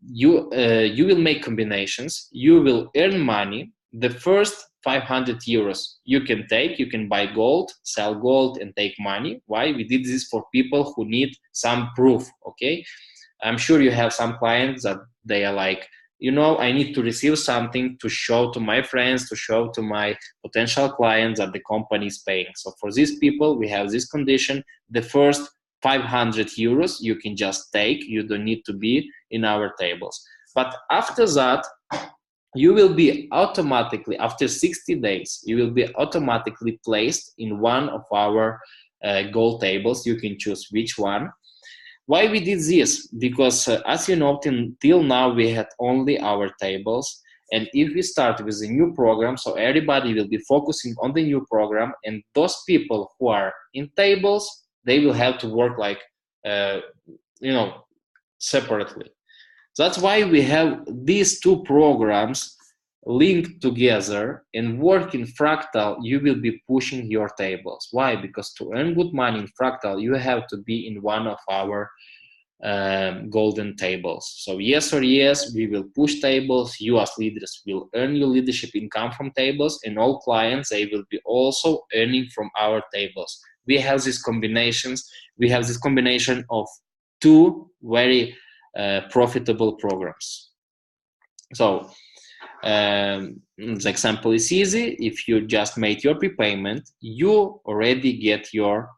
you will make combinations. You will earn money. The first 500 euros you can take, you can buy gold, sell gold, and take money. Why? We did this for people who need some proof, okay? I'm sure you have some clients that they are like, you know, I need to receive something to show to my friends, to show to my potential clients that the company is paying. So for these people, we have this condition. The first 500 euros you can just take. You don't need to be in our tables. But after that, you will be automatically, after 60 days, you will be automatically placed in one of our gold tables. You can choose which one. Why we did this? Because as you know, till now we had only our tables. And if we start with a new program, so everybody will be focusing on the new program, and those people who are in tables, they will have to work like, separately. So that's why we have these two programs linked together and work in Fractal, you will be pushing your tables. Why? Because to earn good money in Fractal, you have to be in one of our golden tables. So yes or yes, we will push tables. You as leaders will earn your leadership income from tables, and all clients, they will be also earning from our tables. We have these combinations. We have this combination of two very profitable programs. So the example is easy. If you just made your prepayment, you already get your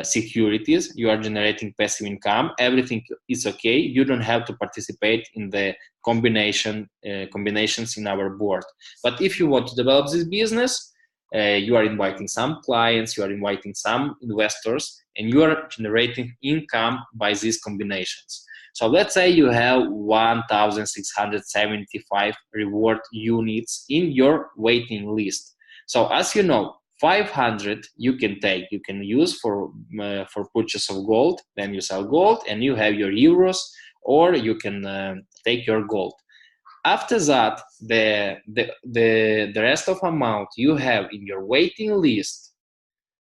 securities. You are generating passive income. Everything is okay. You don't have to participate in the combinations in our board. But if you want to develop this business, you are inviting some clients, you are inviting some investors, and you are generating income by these combinations. So let's say you have 1,675 reward units in your waiting list. So as you know, 500 you can take, you can use for purchase of gold. Then you sell gold and you have your euros, or you can take your gold. After that, the rest of amount you have in your waiting list.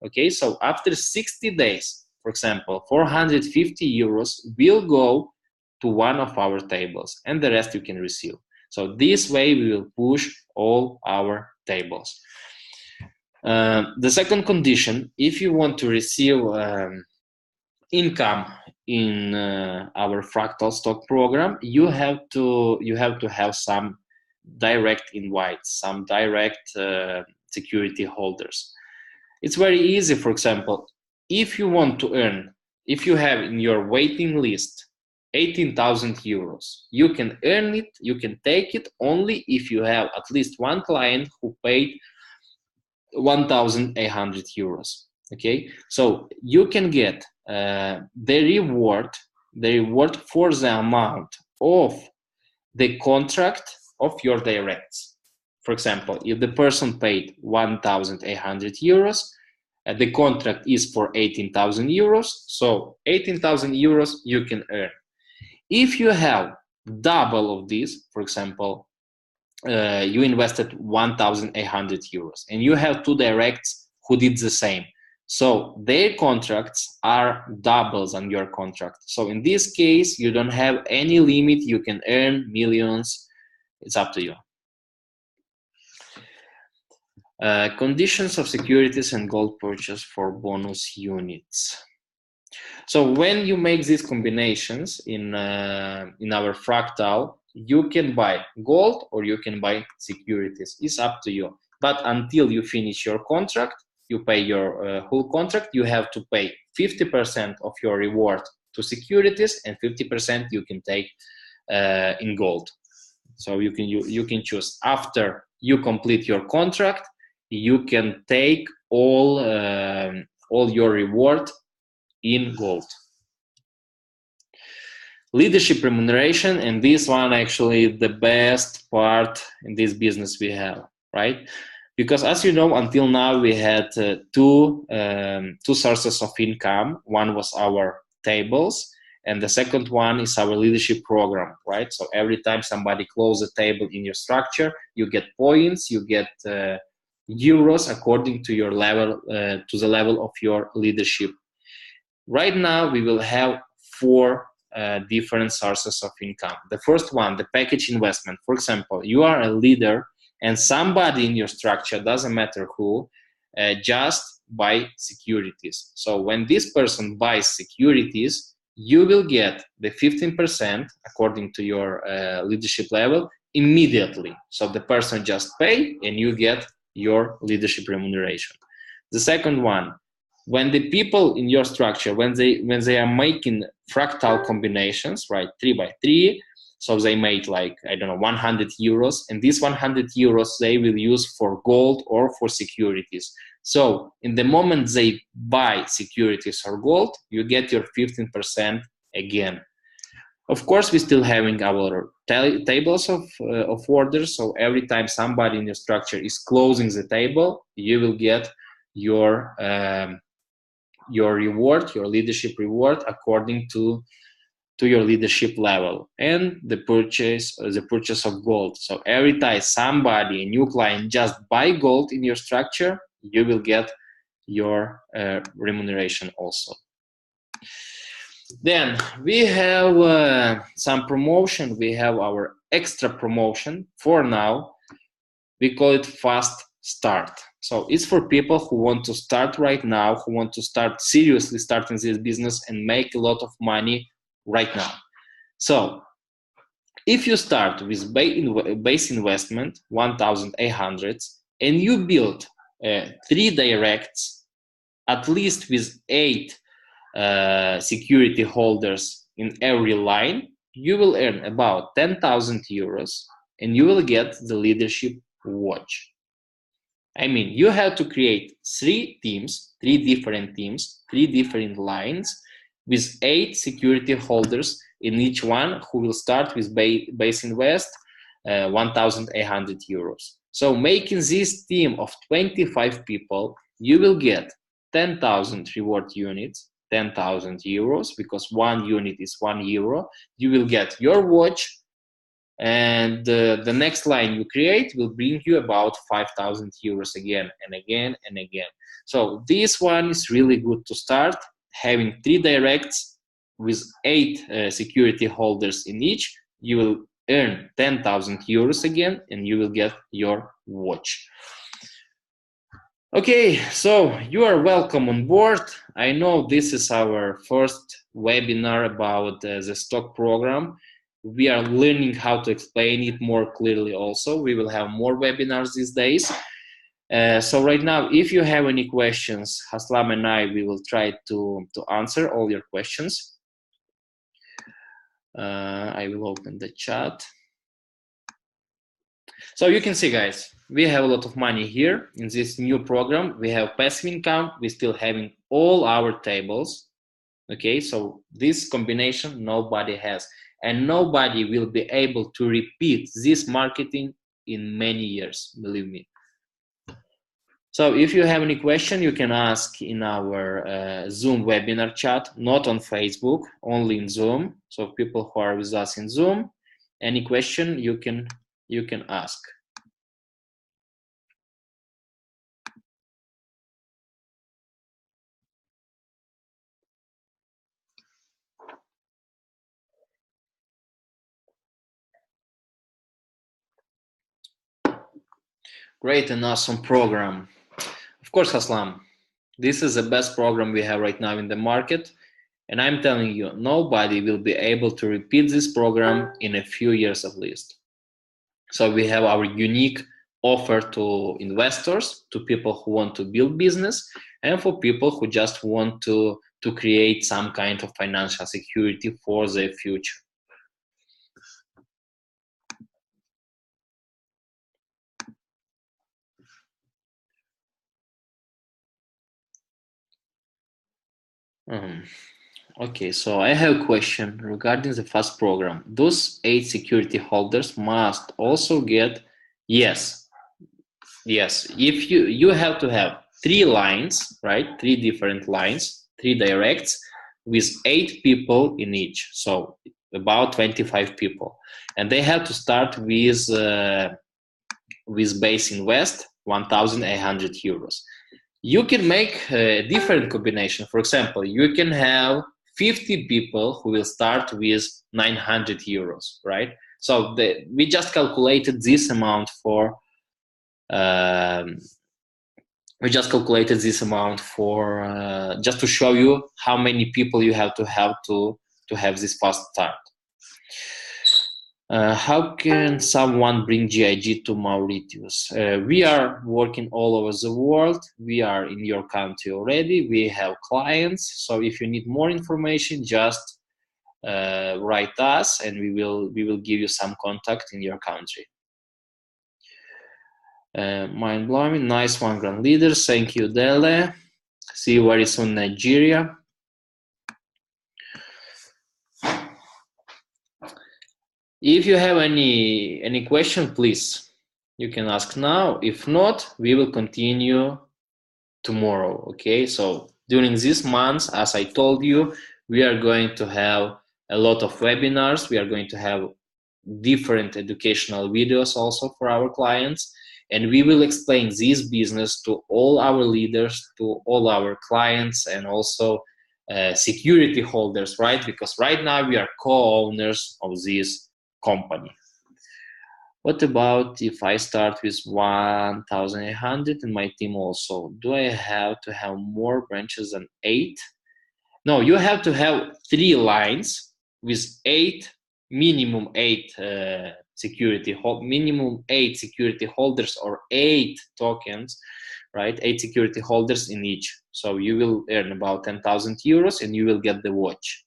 Okay, so after 60 days, for example, 450 euros will go to one of our tables, and the rest you can receive. So this way we will push all our tables. The second condition, if you want to receive income in our Fractal stock program, you have to have some direct invites, some direct security holders. It's very easy. For example, if you want to earn, if you have in your waiting list 18,000 euros, you can earn it, you can take it only if you have at least one client who paid 1,800 euros. Okay, so you can get the reward for the amount of the contract of your directs. For example, if the person paid 1,800 euros, the contract is for 18,000 euros, so 18,000 euros you can earn. If you have double of this, for example, you invested 1,800 euros and you have two directs who did the same, so their contracts are doubles on your contract. So in this case, you don't have any limit, you can earn millions. It's up to you. Conditions of securities and gold purchase for bonus units. So when you make these combinations in our Fractal, you can buy gold or you can buy securities. It's up to you. But until you finish your contract, you pay your whole contract, you have to pay 50% of your reward to securities and 50% you can take in gold. So you can choose. After you complete your contract, you can take all your reward in gold. Leadership remuneration, and this one actually the best part in this business we have, right? Because as you know, until now we had two sources of income. One was our tables, and the second one is our leadership program, right? So every time somebody closes a table in your structure, you get points, you get euros according to your level, to the level of your leadership. Right now, we will have four different sources of income. The first one, the package investment. For example, you are a leader and somebody in your structure, doesn't matter who, just buy securities. So when this person buys securities, you will get the 15% according to your leadership level immediately. So the person just pay and you get your leadership remuneration. The second one, when the people in your structure, when they are making fractal combinations, right, 3 by 3, so they made like, I don't know, 100 euros, and these 100 euros they will use for gold or for securities. So in the moment they buy securities or gold, you get your 15% again. Of course, we're still having our tables of orders, so every time somebody in your structure is closing the table, you will get your reward, your leadership reward, according to to your leadership level, and the purchase of gold. So every time somebody, a new client, just buy gold in your structure, you will get your remuneration also. Then we have some promotion. We have our extra promotion. For now, we call it fast start. So it's for people who want to start right now, who want to start seriously starting this business and make a lot of money right now. So if you start with base investment 1,800 and you build 3 directs, at least with 8 security holders in every line, you will earn about 10,000 euros and you will get the leadership watch. I mean, you have to create 3 teams, 3 different teams, 3 different lines with 8 security holders in each one, who will start with base invest 1,800 euros. So making this team of 25 people, you will get 10,000 reward units, 10,000 euros, because 1 unit is 1 euro. You will get your watch, and the next line you create will bring you about 5,000 euros again and again and again. So this one is really good to start, having 3 directs with 8 security holders in each. You will earn 10,000 euros again and you will get your watch. Okay, so you are welcome on board. I know this is our first webinar about the stock program. We are learning how to explain it more clearly also. We will have more webinars these days. So right now, if you have any questions, Haslam and I, we will try to answer all your questions. I will open the chat. So you can see, guys, we have a lot of money here in this new program. We have passive income. We're still having all our tables. Okay, so this combination nobody has, and nobody will be able to repeat this marketing in many years, believe me. So if you have any question, you can ask in our Zoom webinar chat, not on Facebook, only in Zoom. So people who are with us in Zoom, any question you can ask. Great and awesome program. Of course, Haslam, this is the best program we have right now in the market. And I'm telling you, nobody will be able to repeat this program in a few years at least. So we have our unique offer to investors, to people who want to build business, and for people who just want to create some kind of financial security for their future. Okay, so I have a question regarding the FAST program. Those 8 security holders must also get, yes. If you have to have 3 lines, right? 3 different lines, 3 directs with 8 people in each. So about 25 people, and they have to start with base invest 1,800 euros. You can make a different combination. For example, you can have 50 people who will start with 900 euros, right? So we just calculated this amount for just to show you how many people you have to have this fast start. How can someone bring GIG to Mauritius? We are working all over the world. We are in your country already. We have clients. So if you need more information, just write us, and we will give you some contact in your country. Mind blowing, nice one, grand leaders. Thank you, Dele. See you very soon, Nigeria. If you have any question, please, you can ask now. If not, we will continue tomorrow. Okay, so during this month, as I told you, we are going to have a lot of webinars. We are going to have different educational videos also for our clients, and we will explain this business to all our leaders, to all our clients, and also security holders, right? Because right now we are co-owners of this company. What about if I start with 1,800 and my team also? Do I have to have more branches than 8? No, you have to have 3 lines with minimum 8 security holders, or 8 tokens, right? 8 security holders in each. So you will earn about 10,000 euros and you will get the watch.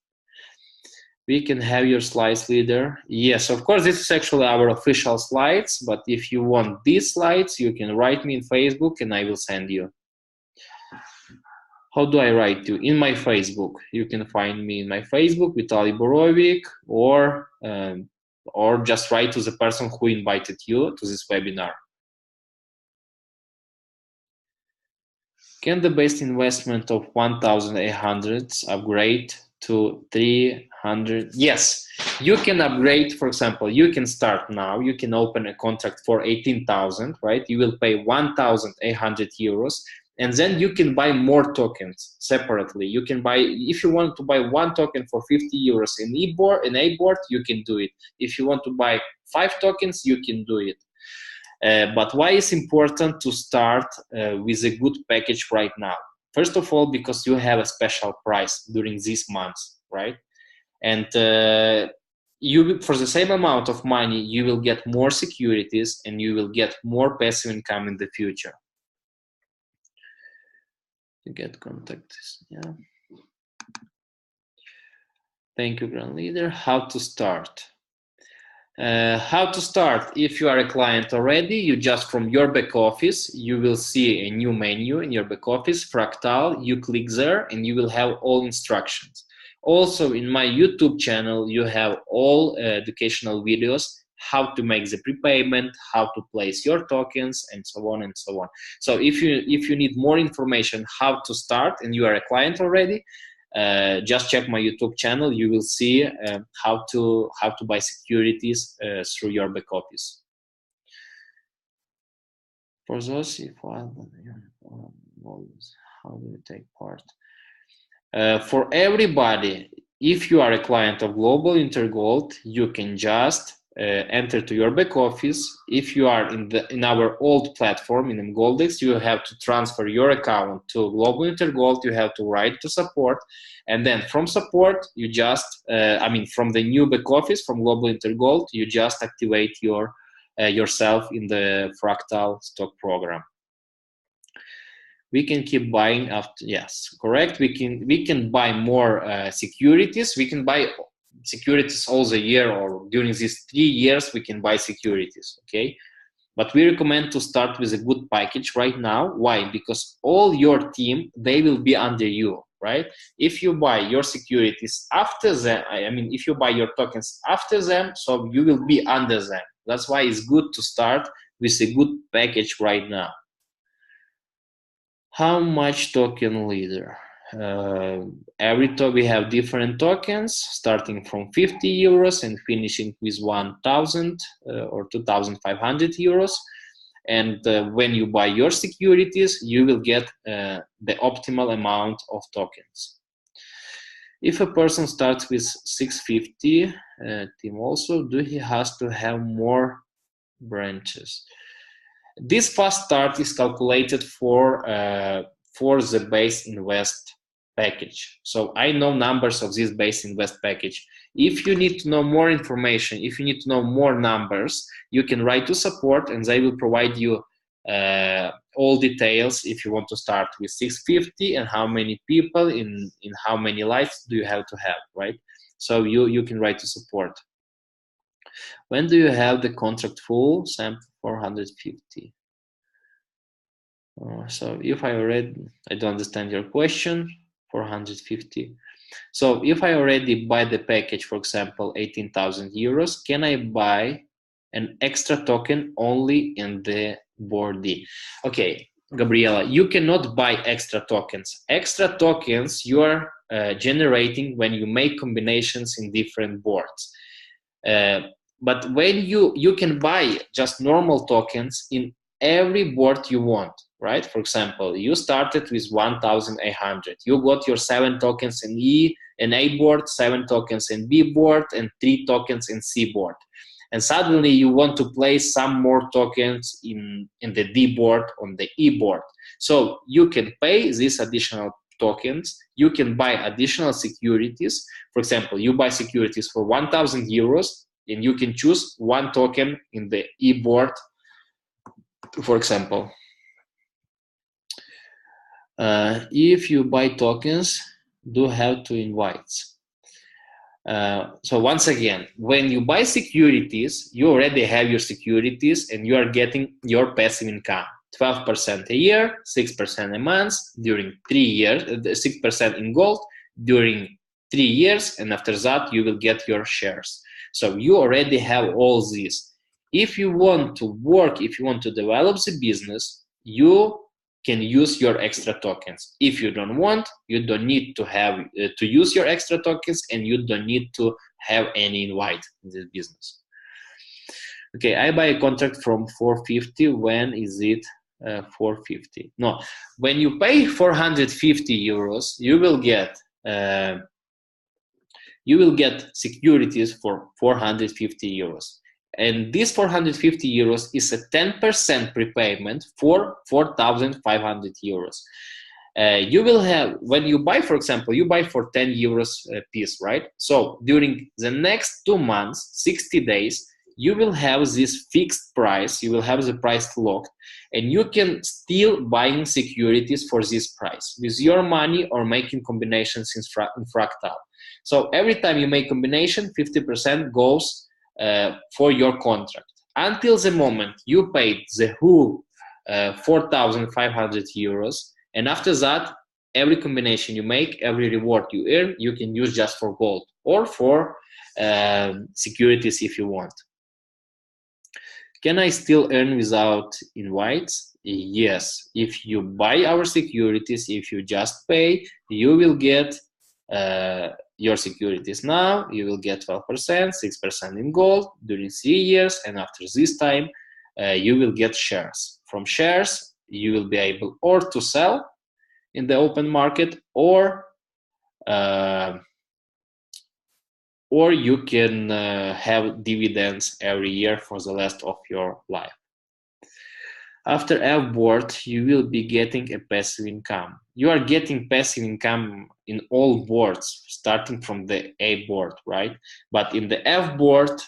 We can have your slides, leader. Yes, of course, this is actually our official slides, but if you want these slides, you can write me in Facebook and I will send you. How do I write you? In my Facebook. You can find me in my Facebook, Vitaly Borovic, or just write to the person who invited you to this webinar. Can the base investment of 1,800 upgrade to 300? Yes, you can upgrade. For example, you can start now. You can open a contract for 18,000, right? You will pay 1,800 euros, and then you can buy more tokens separately. You can buy, if you want to buy 1 token for 50 euros in A-board, you can do it. If you want to buy 5 tokens, you can do it. But why is important to start with a good package right now? First of all, because you have a special price during these months, right? And you, for the same amount of money, you will get more securities and you will get more passive income in the future. To get contacts, yeah. Thank you, Grand Leader. How to start? If you are a client already, you just, from your back office, you will see a new menu in your back office, Fractal. You click there and you will have all instructions. Also in my YouTube channel, you have all educational videos, how to make the prepayment, how to place your tokens, and so on and so on. So if you need more information how to start and you are a client already, just check my YouTube channel. You will see how to buy securities through your back office. For those, how do you take part? For everybody, if you are a client of Global InterGold, you can just enter to your back office. If you are in our old platform in Goldex, you have to transfer your account to Global InterGold. You have to write to support, and then from support, you just from the new back office from Global InterGold, you just activate yourself in the Fractal stock program. We can keep buying after. Yes, correct. We can buy more securities. We can buy securities all the year, or during these 3 years we can buy securities, okay? But we recommend to start with a good package right now. Why? Because all your team, they will be under you, right? If you buy your securities after them, if you buy your tokens after them, so you will be under them. That's why it's good to start with a good package right now. How much token, leader? We have different tokens starting from 50 euros and finishing with 1,000 or 2,500 euros. And when you buy your securities, you will get the optimal amount of tokens. If a person starts with 650, team also, do he has to have more branches? This fast start is calculated for the base invest package. So I know numbers of this base invest package. If you need to know more information, if you need to know more numbers, you can write to support and they will provide you all details if you want to start with 650 and how many people in how many lives do you have to have, right? So you can write to support. When do you have the contract full? Sample 450. So if I don't understand your question. 450. So if I already buy the package, for example, 18,000 euros, can I buy an extra token only in the board D? Okay, Gabriela, you cannot buy extra tokens. Extra tokens, you are generating when you make combinations in different boards. But when you can buy just normal tokens in every board you want, right? For example, you started with 1,800. You got your 7 tokens in A board, 7 tokens in B board, and 3 tokens in C board. And suddenly you want to place some more tokens in the D board on the E board. So you can pay these additional tokens. You can buy additional securities. For example, you buy securities for 1,000 euros, and you can choose 1 token in the E board, for example. If you buy tokens, do have to invite. So once again, when you buy securities, you already have your securities and you are getting your passive income. 12% a year, 6% a month during 3 years, 6% in gold during 3 years, and after that you will get your shares. So you already have all this. If you want to work, if you want to develop the business, you can use your extra tokens. If you don't want, you don't need to have to use your extra tokens, and you don't need to have any invite in this business. Okay, I buy a contract from 450. When is it 450? No, when you pay 450 euros, you will get securities for 450 euros. And this 450 euros is a 10% prepayment for 4,500 euros. You will have, when you buy, for example, you buy for 10 euros a piece, right? So during the next 2 months, 60 days, you will have this fixed price, you will have the price locked, and you can still buying securities for this price with your money or making combinations in Fractal. So every time you make combination, 50% goes for your contract until the moment you paid the whole 4,500 euros, and after that every combination you make, every reward you earn, you can use just for gold or for securities if you want. Can I still earn without invites? Yes, if you buy our securities, if you just pay, you will get your securities now. You will get 12%, 6% in gold during 3 years, and after this time you will get shares. From shares you will be able or to sell in the open market, or you can have dividends every year for the rest of your life. After F board, you will be getting a passive income. You are getting passive income in all boards, starting from the A board, right? But in the F board,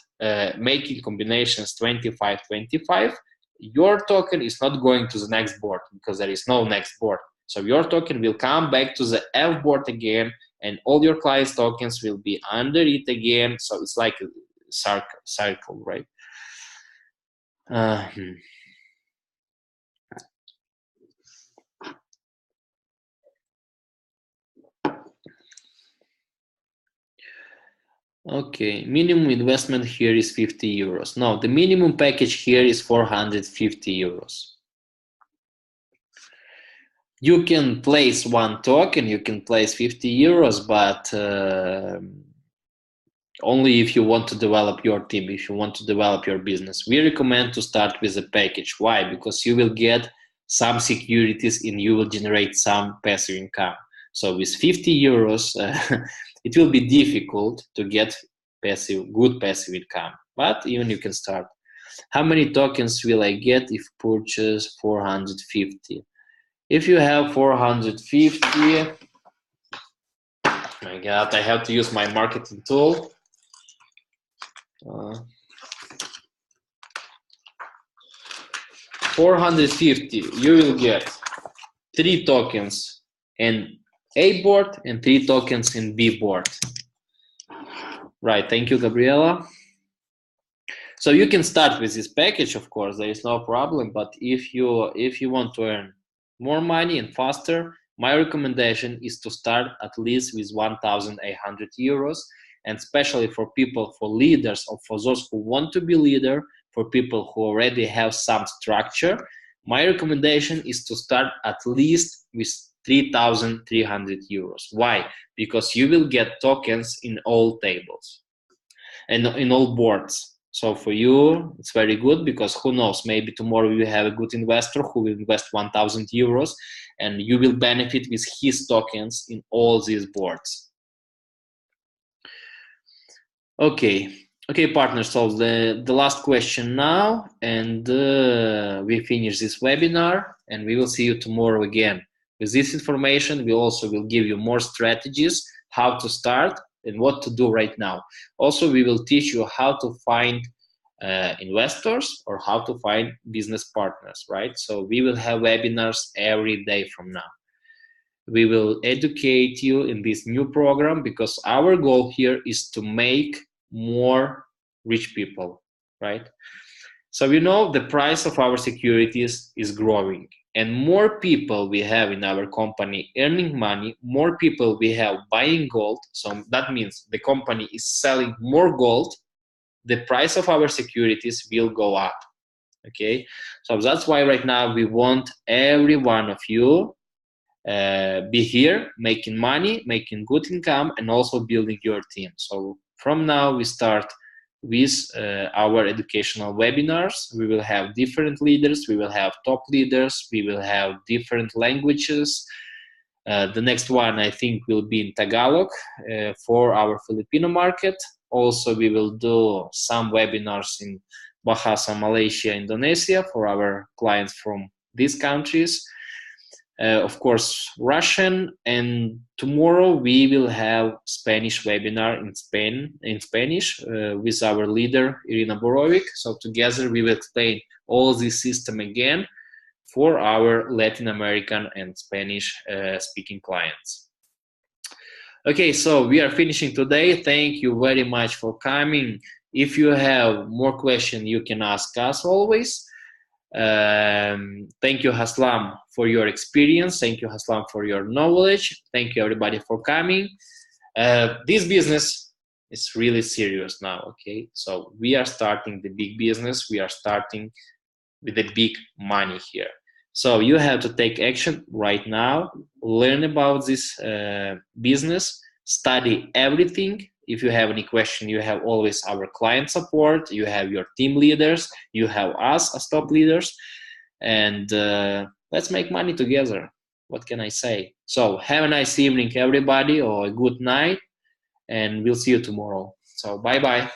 making combinations 25-25, your token is not going to the next board because there is no next board. So your token will come back to the F board again, and all your clients' tokens will be under it again. So it's like a cycle, right? Okay, minimum investment here is 50 euros. No, the minimum package here is 450 euros. You can place 1 token, you can place 50 euros, but only if you want to develop your team, if you want to develop your business. We recommend to start with a package. Why? Because you will get some securities and you will generate some passive income. So with 50 euros, it will be difficult to get good passive income, but even you can start. How many tokens will I get if purchase 450? If you have 450, my God, I have to use my marketing tool. 450, you will get 3 tokens in A board and 3 tokens in B board. Right, thank you, Gabriela. So you can start with this package, of course, there is no problem, but if you want to earn more money and faster, my recommendation is to start at least with 1,800 euros, and especially for people, for leaders, or for those who want to be leader, for people who already have some structure, my recommendation is to start at least with 3,300 euros. Why? Because you will get tokens in all tables and in all boards. So for you, it's very good, because who knows, maybe tomorrow you have a good investor who will invest 1,000 euros and you will benefit with his tokens in all these boards. Okay, partners, so the last question now, and we finish this webinar, and we will see you tomorrow again. With this information, we also will give you more strategies, how to start and what to do right now. Also, we will teach you how to find investors or how to find business partners, right? So we will have webinars every day from now. We will educate you in this new program, because our goal here is to make more rich people, right? So you know, the price of our securities is growing, and more people we have in our company earning money, more people we have buying gold. So that means the company is selling more gold, the price of our securities will go up. Okay, so that's why right now we want every one of you be here making money, making good income, and also building your team. So from now we start with our educational webinars. We will have different leaders, we will have top leaders, we will have different languages. The next one, I think, will be in Tagalog for our Filipino market. Also, we will do some webinars in Bahasa, Malaysia, Indonesia for our clients from these countries. Of course, Russian, and tomorrow we will have Spanish webinar in Spanish with our leader Irina Borovic. So together we will explain all this system again for our Latin American and Spanish speaking clients. Okay, so we are finishing today. Thank you very much for coming. If you have more questions, you can ask us always. Thank you, Haslam, for your experience. Thank you, Haslam, for your knowledge. Thank you, everybody, for coming. This business is really serious now, okay? So we are starting the big business. We are starting with the big money here. So you have to take action right now, learn about this business, study everything. If you have any question, you have always our client support, you have your team leaders, you have us as top leaders, and let's make money together. What can I say? So have a nice evening, everybody, or a good night, and we'll see you tomorrow. So bye-bye.